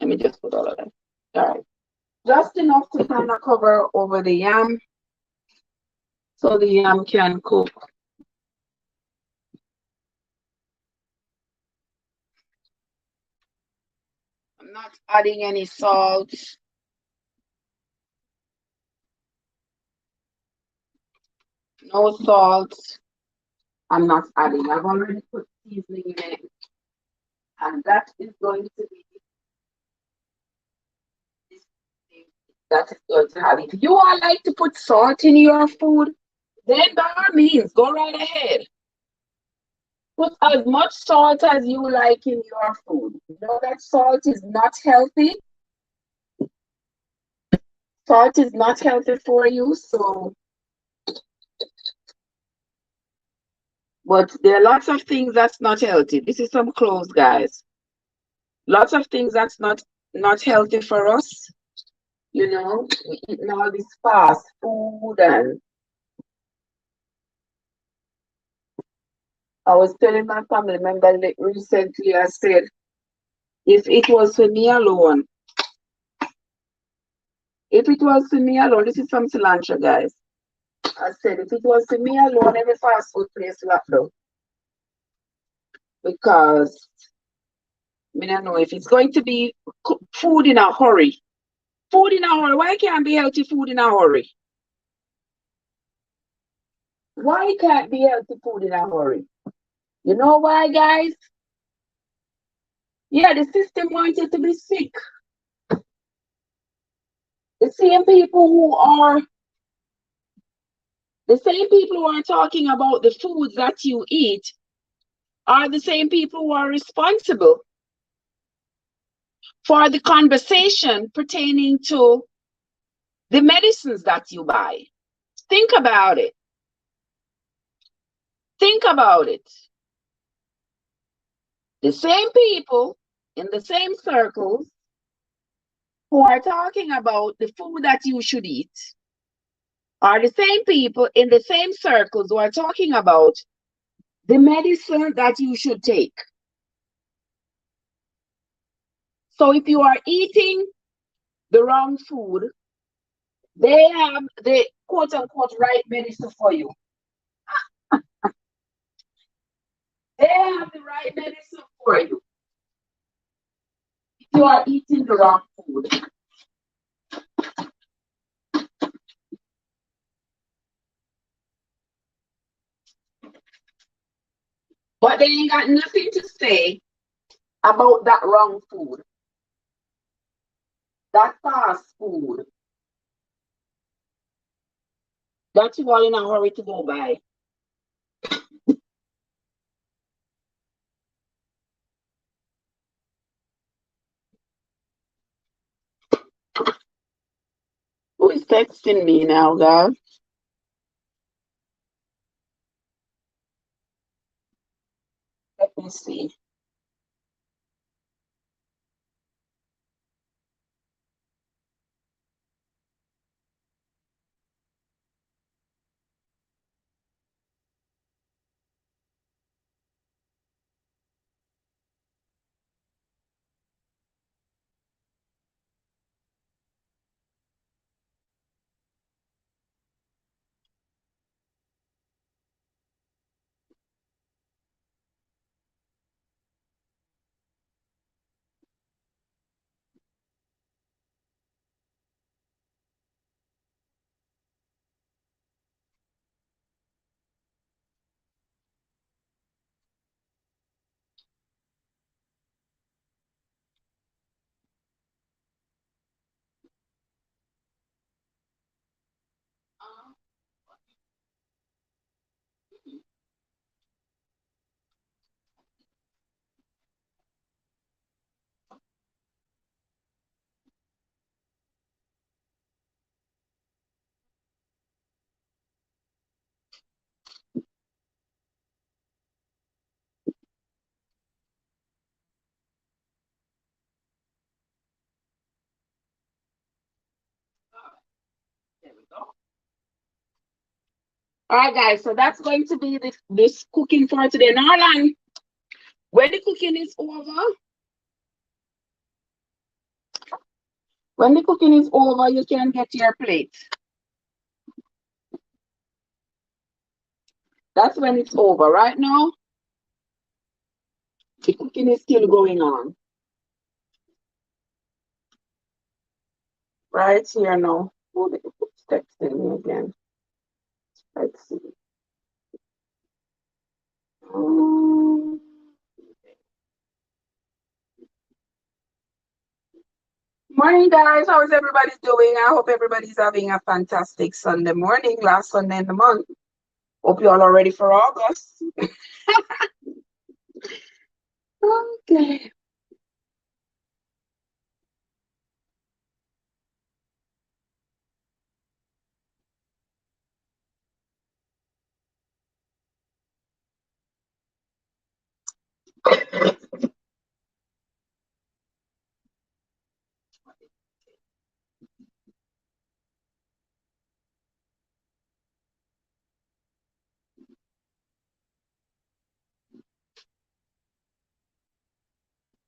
Let me just put all of that. All right. Just enough to kind of cover over the yam so the yam can cook. I'm not adding any salt. No salt. I'm not adding. I've already put seasoning in it. And that is going to be that is going to have it. If you all like to put salt in your food, then by all means, go right ahead. Put as much salt as you like in your food. You know that salt is not healthy. Salt is not healthy for you, so. But there are lots of things that's not healthy. This is some clothes, guys. Lots of things that's not healthy for us. You know, we eating all this fast food, and I was telling my family member recently, I said, if it was for me alone, if it was for me alone, this is from cilantro, guys. I said, if it was for me alone, every fast food place locked down. Because I don't know if it's going to be food in a hurry. Food in a hurry. Why can't be healthy food in a hurry? Why can't be healthy food in a hurry? You know why, guys? Yeah, the system wants you to be sick. The same people who are talking about the foods that you eat are the same people who are responsible for the conversation pertaining to the medicines that you buy. Think about it. Think about it. The same people in the same circles who are talking about the food that you should eat are the same people in the same circles who are talking about the medicine that you should take. So if you are eating the wrong food, they have the quote unquote right medicine for you. They have the right medicine for you. If you are eating the wrong food. But they ain't got nothing to say about that wrong food. That fast food. That you all in a hurry to go buy. Who is texting me now, guys? Let me see. There we go. All right, guys. So that's going to be this cooking for today. Now, when the cooking is over, you can get your plate. That's when it's over. Right now, the cooking is still going on. Right here now. Oh, the texting me again. Let's see. Morning, guys. How is everybody doing? I hope everybody's having a fantastic Sunday morning, last Sunday in the month. Hope you all are ready for August. Okay.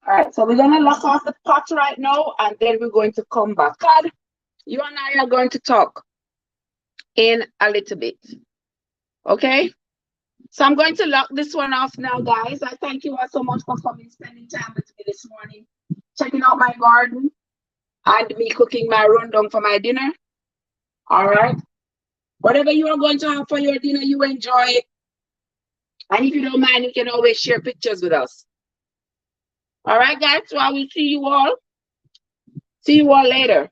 All right, so we're gonna lock off the pot right now, and then we're going to come back. God, you and I are going to talk in a little bit. Okay? So I'm going to lock this one off now, guys. I thank you all so much for coming, spending time with me this morning, checking out my garden, and me cooking my rundown for my dinner. All right? Whatever you are going to have for your dinner, you enjoy it. And if you don't mind, you can always share pictures with us. All right, guys? So I will see you all. See you all later.